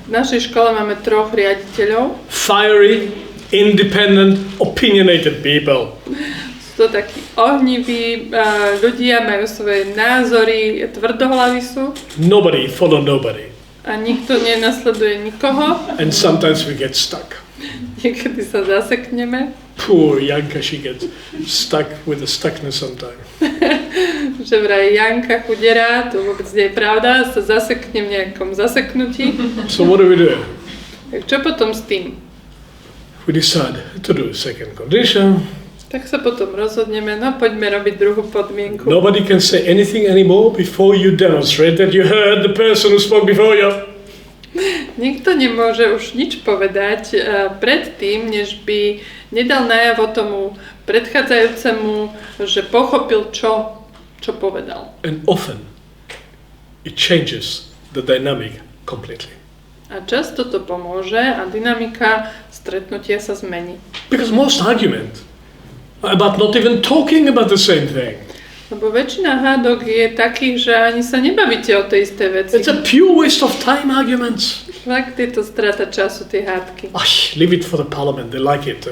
S2: V našej škole máme 3 riaditeľov.
S1: Fiery, independent, opinionated people.
S2: Sú to takí ohniví ľudia, majú svoje názory, tvrdohlaví sú.
S1: Nobody follow nobody.
S2: A nikto nenasleduje nikoho.
S1: And sometimes we get stuck.
S2: Niekedy sa zasekneme.
S1: Poor Janka, she gets stuck with the stuckness sometimes.
S2: Že vraj Janka chudera, to vôbec nie je pravda, sa zasekne v nejakom zaseknutí.
S1: So what do we do?
S2: Tak čo potom s tým?
S1: We decide to do a second condition.
S2: Tak sa potom rozhodneme, no poďme robiť druhú podmienku.
S1: Nobody can say anything anymore before you demonstrate that you heard the person who spoke before you.
S2: Nikto nemôže už nič povedať pred tým, než by nedal najavo tomu predchádzajúcemu, že pochopil, čo povedal.
S1: And often it changes the dynamic completely.
S2: A často to pomôže a dynamika stretnutia sa zmení.
S1: Because most argument about not even talking about the same thing.
S2: Lebo väčšina hádok je takých, že ani sa nebavíte o tej isté veci.
S1: It's a pure waste of time arguments.
S2: Fakt je to strata času, tie hádky.
S1: Leave it for the parliament, they like it.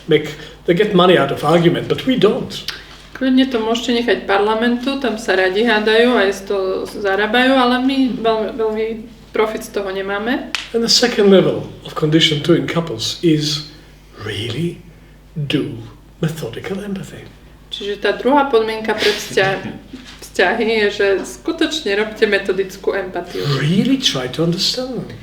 S1: They get money out of argument, but we don't.
S2: Kľudne to môžete nechať parlamentu, tam sa radi hádajú, aj z toho zarábajú, ale my veľmi profit z toho nemáme.
S1: And the second level of condition 2 in couples is really do methodical empathy.
S2: Čiže tá druhá podmienka pre vzťahy je, že skutočne robte metodickú empatiu.
S1: Really try to understand them.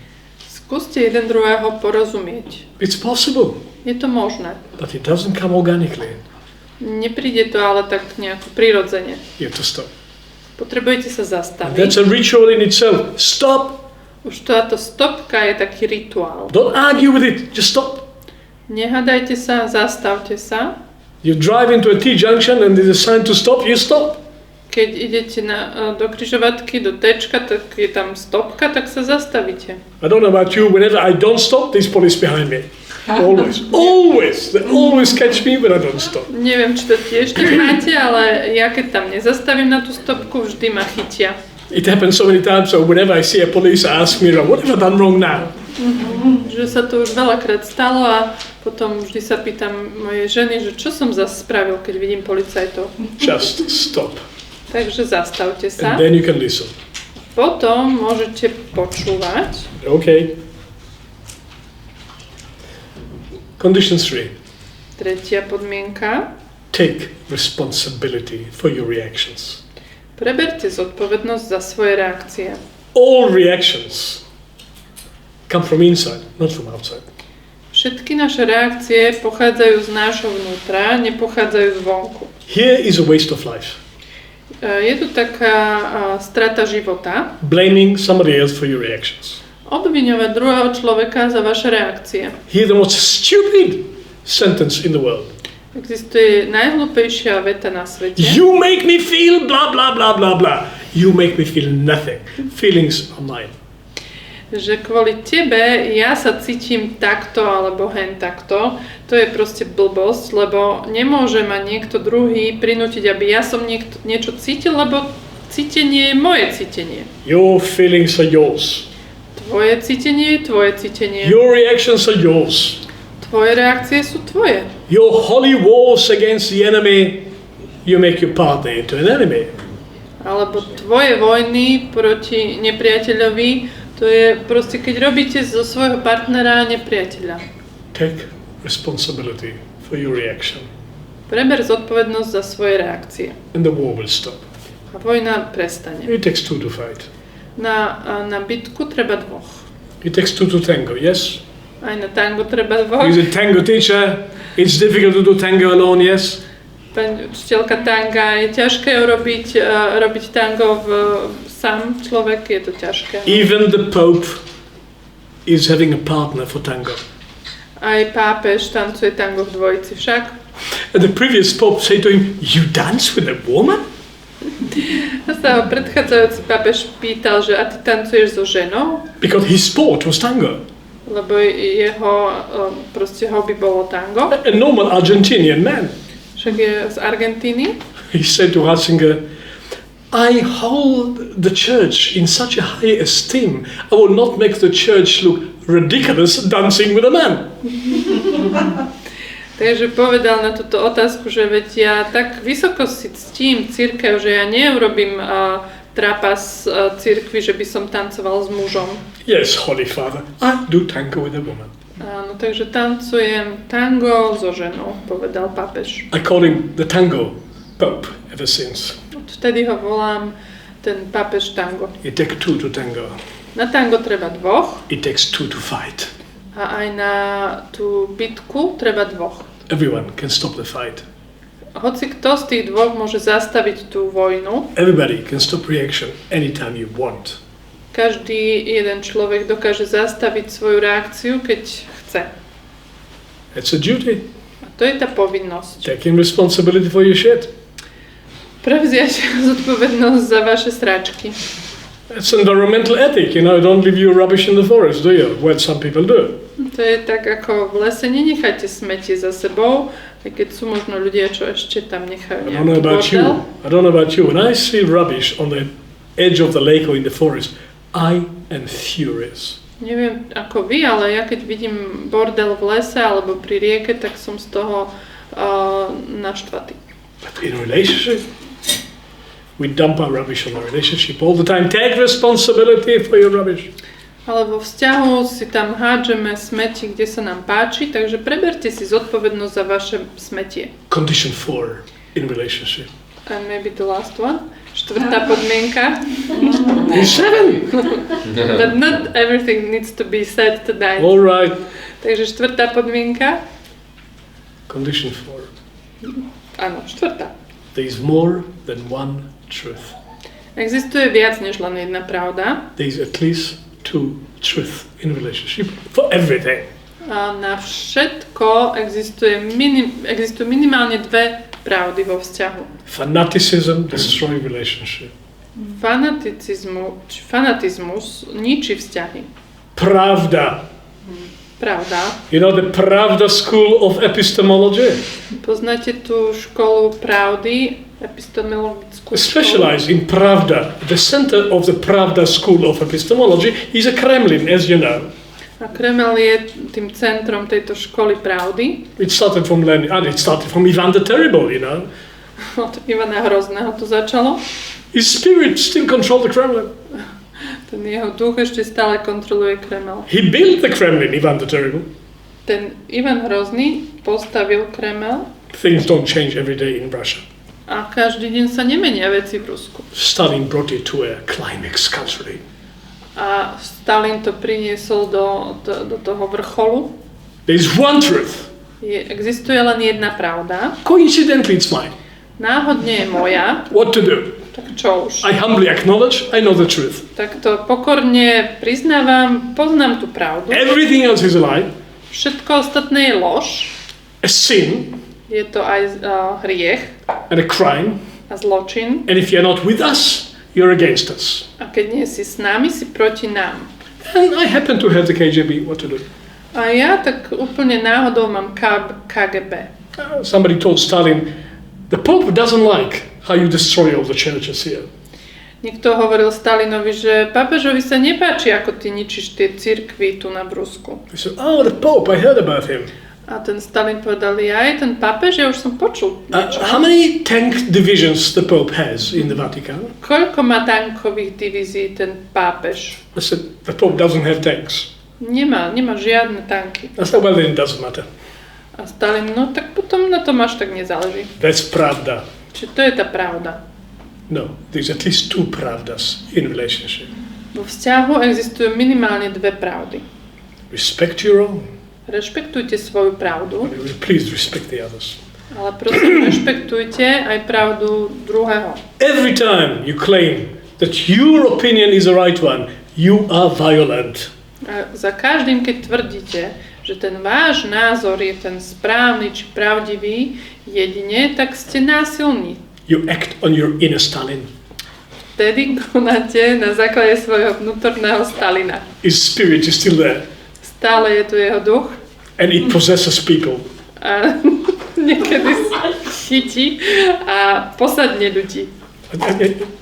S2: Skúste jeden druhého porozumieť.
S1: It's possible.
S2: Je to možné.
S1: But it doesn't come organically.
S2: Nepríde to ale tak nejako prirodzene.
S1: You have to stop.
S2: Potrebujete sa zastaviť.
S1: That's a ritual in itself. Stop.
S2: Už táto stopka je taký rituál.
S1: Don't argue with it. Just stop.
S2: Nehadajte sa, zastavte sa.
S1: You drive into a T-junction and there's a sign to stop, you stop.
S2: Keď idete do križovatky, do T-čka, tak je tam stopka, tak sa zastavíte.
S1: I don't know about you, whenever I don't stop, there's police behind me. Always. Always. They always catch me when I don't stop.
S2: Neviem, či to tiež tak máte, ale ja keď tam nezastavím na tú stopku, vždy ma chytia.
S1: It happens so many times, so whenever I see a police, I ask me, what have I done wrong now?
S2: Že sa to už veľakrát stalo a potom vždy sa pýtam mojej ženy, že čo som zase spravil, keď vidím policajtov.
S1: Just stop.
S2: Takže zastavte sa.
S1: And then you can listen.
S2: Potom môžete počúvať.
S1: Okay. Condition 3.
S2: Tretia podmienka.
S1: Take responsibility for your reactions.
S2: Preberte zodpovednosť za svoje reakcie.
S1: All reactions come from inside, not from outside.
S2: Všetky naše reakcie pochádzajú z nášho vnútra, nepochádzajú zvonku.
S1: Here is a waste of life.
S2: Je tu taká strata života.
S1: Blaming somebody else for your reactions.
S2: Obviňovať druhého človeka za vaše reakcie.
S1: Here the most stupid sentence in the world.
S2: Existuje najhlúpejšia veta na svete.
S1: You make me feel blah blah blah blah blah. You make me feel nothing. Feelings are mine.
S2: Že kvôli tebe ja sa cítim takto alebo hen takto, to je proste blbosť, lebo nemôže ma niekto druhý prinútiť, aby ja som niečo cítil, lebo cítenie je moje cítenie.
S1: Your feelings are yours.
S2: Tvoje cítenie je tvoje cítenie.
S1: Your reactions are yours.
S2: Tvoje reakcie sú tvoje.
S1: Your holy wars against the enemy, you make your partner into an enemy.
S2: Alebo tvoje vojny proti nepriateľovi, to je proste, keď robíte zo svojho partnera nepriateľa.
S1: Take responsibility for your reaction.
S2: Preber zodpovednosť za svoje reakcie.
S1: And the war will stop.
S2: A vojna prestane.
S1: It takes two to fight.
S2: Na bitku treba dvoch.
S1: It takes two to tango, yes?
S2: Aj na tango treba dvoch.
S1: He's a tango teacher. It's difficult to do tango alone, yes?
S2: Pani učiteľka tanga, je ťažké robiť tango sám človek, je to ťažké.
S1: Even the Pope is having a partner for tango.
S2: Aj pápež tancuje tango v dvojici však.
S1: And the previous Pope said to him, you dance with a woman?
S2: A sa ho predchádzajúci pápež pýtal, že a ty tancuješ so ženou?
S1: Because his sport was tango.
S2: Lebo jeho proste hobby bolo tango.
S1: A normal Argentinian man.
S2: Však je z Argentíny.
S1: He said to Ratzinger, I hold the church in such a high esteem. I will not make the church look ridiculous dancing with a man.
S2: Takže povedal na túto otázku, že veď ja tak vysoko si ctím cirkev, že ja neurobím trapas cirkvi, že by som tancoval s mužom.
S1: Yes, Holy Father, I do tango with a woman.
S2: Áno, takže tancujem tango so ženou, povedal pápež.
S1: I call him the tango Pope ever since.
S2: Vtedy ho volám ten pápež tango.
S1: It takes two to tango.
S2: Na tango treba dvoch.
S1: It takes two to fight.
S2: A aj na tú bitku treba dvoch.
S1: Everyone can stop the fight.
S2: Hoci kto z tých dvoch môže zastaviť tú vojnu.
S1: Everybody can stop reaction anytime you want.
S2: Každý jeden človek dokáže zastaviť svoju reakciu, keď chce.
S1: It's a duty.
S2: A to je tá povinnosť.
S1: Taking responsibility for your shit.
S2: Prevziať zodpovednosť za vaše sračky.
S1: It's environmental ethic, you know, don't leave your rubbish in the forest, do you? Well, some people do.
S2: To je tak, ako v lese nenecháte smetie za sebou, aj keď sú možno ľudia, čo ešte tam nechajú
S1: I don't know about you. When I see rubbish on the edge of the lake or in the forest, I am furious.
S2: Neviem ako vy, ale ja keď vidím bordel v lese alebo pri rieke, tak som z toho naštvatý.
S1: But in a relationship, we dump our rubbish on the relationship all the time. Take responsibility for your rubbish.
S2: Ale vo vzťahu si tam hádžeme smeti, kde sa nám páči, takže preberte si zodpovednosť za vaše smetie.
S1: Condition 4 in relationship.
S2: And maybe the last one. Štvrtá podmienka.
S1: 7.
S2: But not everything needs to be said tonight.
S1: All right.
S2: Takže štvrtá podmienka.
S1: Condition 4.
S2: Áno, štvrtá.
S1: There is more than one truth.
S2: Existuje viac než len jedna pravda.
S1: There is at least 2 truths in relationship for everything.
S2: A na všetko existujú minimálne dve pravdy vo vzťahu.
S1: Fanaticism destroys relationship.
S2: Fanatizmus ničí vzťahy.
S1: Pravda.
S2: Pravda.
S1: You know the Pravda school of epistemology?
S2: Poznáte tú školu pravdy, epistemologickú
S1: We specialize in Pravda. The center of the Pravda school of epistemology is a Kremlin, as you know.
S2: A Kreml je tým centrom tejto školy pravdy.
S1: It started from Lenin, and it started from Ivan the Terrible, you know.
S2: Od Ivana Hrozného to začalo.
S1: His spirit still controlled the Kremlin.
S2: Ten jeho duch ešte stále kontroluje Kreml.
S1: He built the Kremlin, Ivan the Terrible.
S2: Ten Ivan Hrozný postavil Kreml.
S1: Things don't change every day in Russia.
S2: A každý deň sa nemenia veci v Rusku.
S1: Stalin brought it to a climax culturally.
S2: A Stalin to priniesol do toho vrcholu.
S1: There is one truth.
S2: Existuje len jedna pravda.
S1: Coincidentally, it's mine.
S2: Náhodne je moja.
S1: What to do?
S2: Tak čo už?
S1: I humbly acknowledge I know the truth.
S2: Tak to pokorne priznávam, poznám tú pravdu.
S1: Everything else is a lie.
S2: Všetko ostatné je lož.
S1: A sin.
S2: Je to aj hriech.
S1: And a crime.
S2: A zločin.
S1: And if you're not with us, you're against us.
S2: A keď nie si s nami, si proti nám.
S1: And I happen to have the KGB. What to do?
S2: A ja tak úplne náhodou mám KGB.
S1: Somebody told Stalin, the Pope doesn't like how you destroy all the churches here.
S2: Niekto hovoril Stalinovi, že pápežovi sa nepáči, ako ty ničíš tie cirkvi tu na Brusku.
S1: He said, oh, the Pope, I heard about him.
S2: A ten Stalin povedal, aj ten pápež, ja už som počul niečo.
S1: How many tank divisions the Pope has in the Vatican?
S2: Koľko má tankových divízií ten pápež?
S1: I said, the Pope doesn't have tanks.
S2: Nemá žiadne tanky.
S1: I said, well, then it doesn't matter.
S2: A Stalin, no tak potom na tom až tak nezáleží.
S1: That's pravda.
S2: Čiže to je tá pravda.
S1: No, there's at least 2 pravdas in relationship.
S2: Vo vzťahu existujú minimálne dve pravdy.
S1: Respect your own.
S2: Rešpektujte svoju pravdu.
S1: Please respect the others.
S2: Ale prosím, rešpektujte aj pravdu druhého.
S1: Every time you claim that your opinion is the right one, you are violent.
S2: A za každým, keď tvrdíte, že ten váš názor je ten správny či pravdivý, jedine, tak ste násilní.
S1: You act on your inner Stalin.
S2: Vtedy konáte na základe svojho vnútorného Stalina.
S1: His spirit is still there.
S2: Stále je tu jeho duch.
S1: And it possesses people.
S2: A niekedy chytí a posadne ľudí.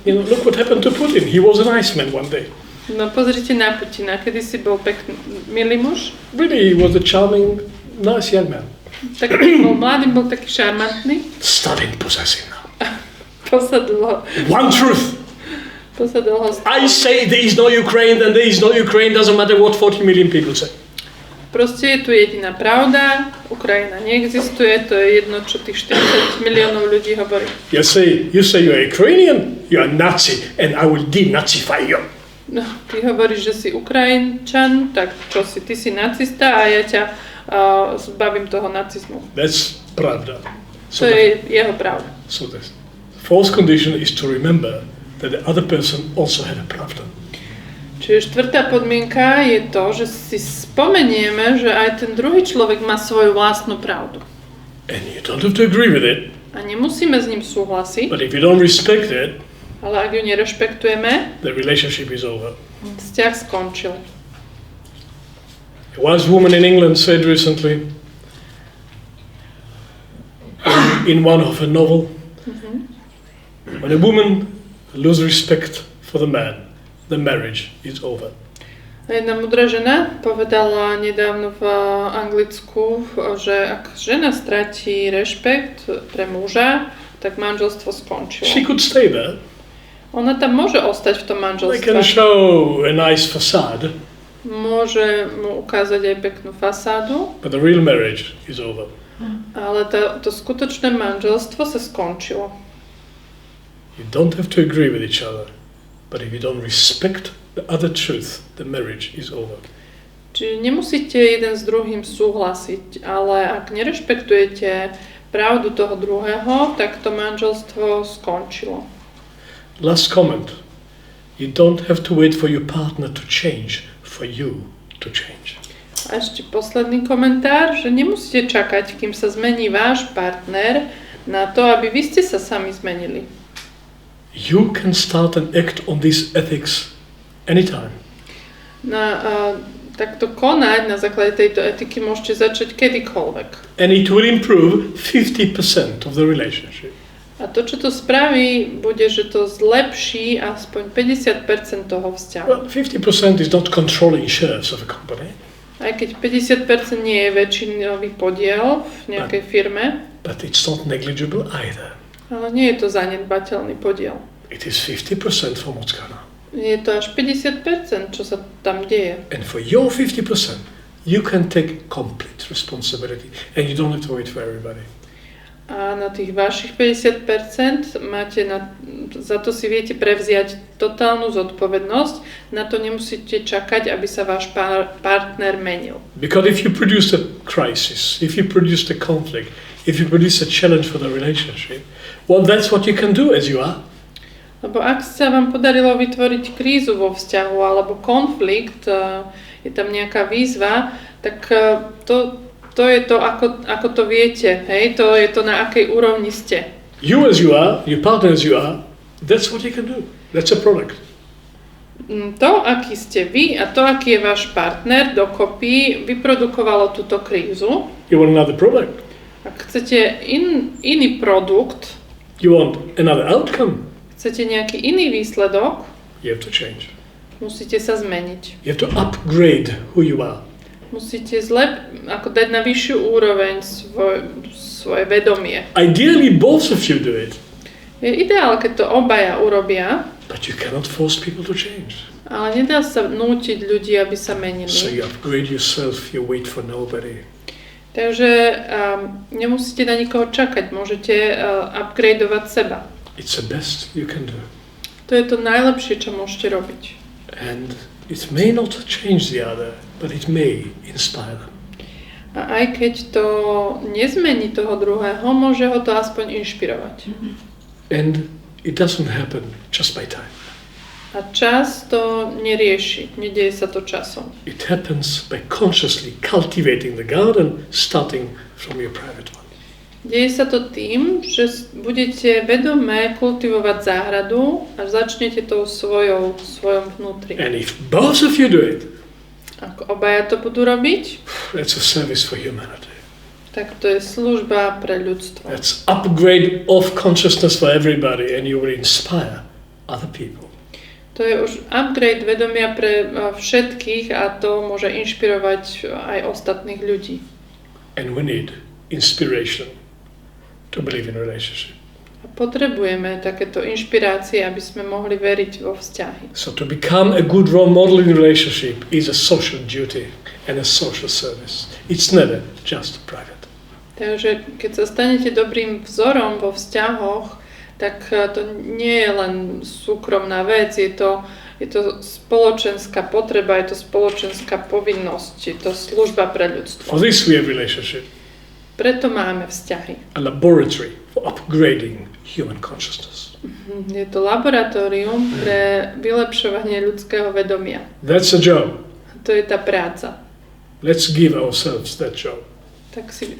S1: You know, look what happened to Putin. He was a nice man one day.
S2: No pozrite na Putina, kedysi bol pekný, milý muž.
S1: Really, he was a charming, nice young man.
S2: Tak keď bol mladý, bol taký šarmantný.
S1: Stalin possessed him now.
S2: Posadil ho.
S1: One truth.
S2: Posadil ho.
S1: I say there is no Ukraine, then there is no Ukraine. Doesn't matter what 40 million people say.
S2: Proste je tu jediná pravda, Ukrajina neexistuje, to je jedno, čo tých 40 miliónov ľudí hovorí.
S1: You say you're Ukrainian, you're a Nazi, and I will denazify you.
S2: No, ty hovoríš, že si Ukrajinčan, tak čo si, ty si nacista a ja ťa zbavím toho nacizmu.
S1: That's pravda.
S2: To je jeho pravda.
S1: So the fourth condition is to remember that the other person also had a pravda.
S2: Čiže štvrtá podmienka je to, že si spomenieme, že aj ten druhý človek má svoju vlastnú pravdu.
S1: And you don't have to agree with it.
S2: A nemusíme s ním súhlasiť.
S1: But if you don't respect it,
S2: ale ak ju nerešpektujeme,
S1: the relationship is over.
S2: Vzťah skončil.
S1: A wise woman in England said recently, in one of a novel. When a woman loses respect for the man, the marriage is over.
S2: Jedna múdra žena povedala nedávno v Anglicku, že ak žena stratí rešpekt pre muža, tak manželstvo skončilo.
S1: She could stay there.
S2: Ona tam môže ostať v tom
S1: They
S2: manželstve.
S1: can show a nice facade.
S2: Môže mu ukázať aj peknú fasádu.
S1: But the real marriage is over.
S2: Ale to skutočné manželstvo sa skončilo.
S1: You don't have to agree with each other, but if you don't respect the other truth, the marriage is over.
S2: Čiže nemusíte jeden s druhým súhlasiť, ale ak nerešpektujete pravdu toho druhého, tak to manželstvo skončilo.
S1: Last comment. You don't have to wait for your partner to change, for you to change.
S2: A ešte posledný komentár, že nemusíte čakať, kým sa zmení váš partner, na to, aby vy ste sa sami zmenili.
S1: You can start and act on these ethics anytime.
S2: Takto konať na základe tejto etiky môžete začať kedykoľvek.
S1: And it will improve 50% of the relationship.
S2: A to, čo to spraví, bude, že to zlepší aspoň 50% toho vzťahu.
S1: Well, 50% is not controlling shares of a company.
S2: Aj keď 50% nie je väčšinový podiel v nejakej firme,
S1: But it's not negligible either.
S2: ale nie je to zanedbateľný podiel.
S1: It is 50% from what's going on.
S2: Je to až 50%, čo sa tam deje.
S1: And for your 50%, you can take complete responsibility and you don't have to wait for everybody.
S2: A na tých vašich 50% za to si viete prevziať totálnu zodpovednosť, na to nemusíte čakať, aby sa váš partner menil.
S1: Because if you produce a crisis, if you produce a conflict, if you produce a challenge for the relationship, well, that's what you can do as you are.
S2: Lebo ak sa vám podarilo vytvoriť krízu vo vzťahu alebo konflikt, je tam nejaká výzva, tak to je to, ako to viete, hej? To je to, na akej úrovni ste.
S1: You as you are, your partner as you are, that's what you can do. That's a product.
S2: To, aký ste vy a to, aký je váš partner dokopy, vyprodukovalo túto krízu.
S1: You want another product.
S2: Ak chcete iný produkt,
S1: You want another outcome.
S2: chcete nejaký iný výsledok,
S1: You have to change.
S2: musíte sa zmeniť.
S1: You have to upgrade who you are.
S2: Musíte ako dať na vyššiu úroveň svoje vedomie.
S1: Ideally, both of you do it.
S2: Je ideál, keď to obaja urobia,
S1: But you cannot force people to change.
S2: ale nedá sa nútiť ľudí, aby sa menili.
S1: So you upgrade yourself, you wait for nobody.
S2: Takže nemusíte na nikoho čakať, môžete upgradeovať seba.
S1: It's the best you can do.
S2: To je to najlepšie, čo môžete robiť.
S1: And it may not change the other, but it may inspire them.
S2: A aj keď to nezmení toho druhého, môže ho to aspoň inšpirovať.
S1: And it doesn't happen just by time.
S2: A čas to nerieši, nedieje sa to časom.
S1: It happens by consciously cultivating the garden, starting from your private one.
S2: Deje sa to tým, že budete vedome kultivovať záhradu a začnete tou svojom vnútri.
S1: And if both of you do it,
S2: Ak obaja to budú robiť,
S1: that's a service for humanity.
S2: tak to je služba pre ľudstvo.
S1: That's upgrade of consciousness for everybody, and you will inspire other people.
S2: To je už upgrade vedomia pre všetkých a to môže inšpirovať aj ostatných ľudí.
S1: And we need inspiration to believe in relationship.
S2: A potrebujeme takéto inšpirácie, aby sme mohli veriť vo vzťahy.
S1: So to become a good role model in relationship is a social duty and a social service. It's never just private.
S2: Takže keď sa stanete dobrým vzorom vo vzťahoch, tak to nie je len súkromná vec, je to spoločenská potreba, je to spoločenská povinnosť, je to služba pre ľudstvo.
S1: For this we have relationship,
S2: Preto máme vzťahy.
S1: a laboratory for upgrading human consciousness.
S2: Je to laboratórium pre vylepšovanie ľudského vedomia.
S1: That's a job.
S2: To je tá práca.
S1: Let's give ourselves that job.
S2: Tak si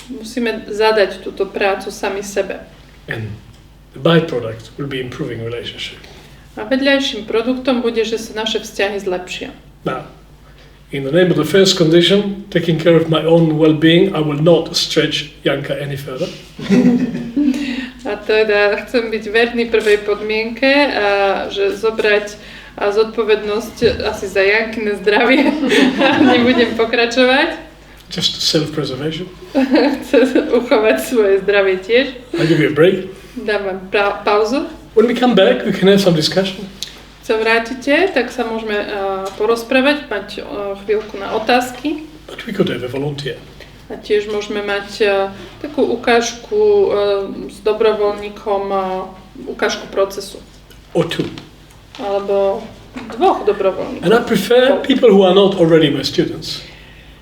S2: musíme zadať túto prácu sami sebe.
S1: And the byproduct will be improving relationship.
S2: A vedľajším produktom bude, že sa naše vzťahy zlepšia.
S1: Now, In the name of the first condition, taking care of my own well-being, I will not stretch Janka any further.
S2: A teda chcem byť verný prvej podmienke a že zobrať zodpovednosť asi za Jankine zdravie a nebudem pokračovať.
S1: Just self-preservation.
S2: Chcem uchovať svoje zdravie tiež.
S1: I'll give you a break.
S2: Dám vám pauzu.
S1: When we come back, we can have some discussion.
S2: Keď sa vrátite, tak sa môžeme porozprávať, mať chvíľku na otázky.
S1: But we could have a volunteer.
S2: A tiež môžeme mať takú ukážku s dobrovoľníkom, ukážku procesu.
S1: Or two.
S2: Alebo dvoch dobrovoľníkov.
S1: And I prefer people who are not already my students.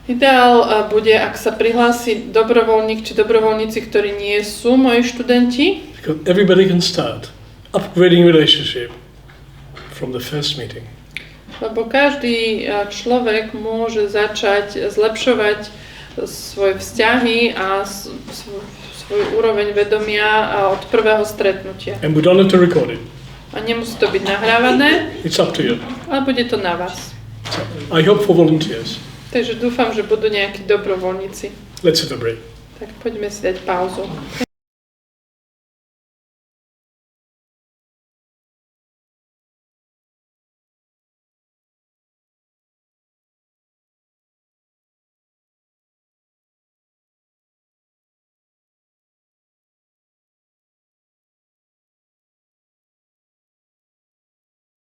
S2: Ideál bude, ak sa prihlási dobrovoľník či dobrovoľníci, ktorí nie sú moji študenti.
S1: Because everybody can start upgrading relationship from the first meeting.
S2: Lebo každý človek môže začať zlepšovať svoje vzťahy a svoju úroveň vedomia od prvého stretnutia.
S1: And we don't have to record it.
S2: A nemusí to byť nahrávané.
S1: It's up to you.
S2: Ale bude to na vás.
S1: So, I hope for volunteers.
S2: Takže dúfam, že budú nejakí dobrovoľníci.
S1: Let's have a break.
S2: Tak poďme si dať pauzu.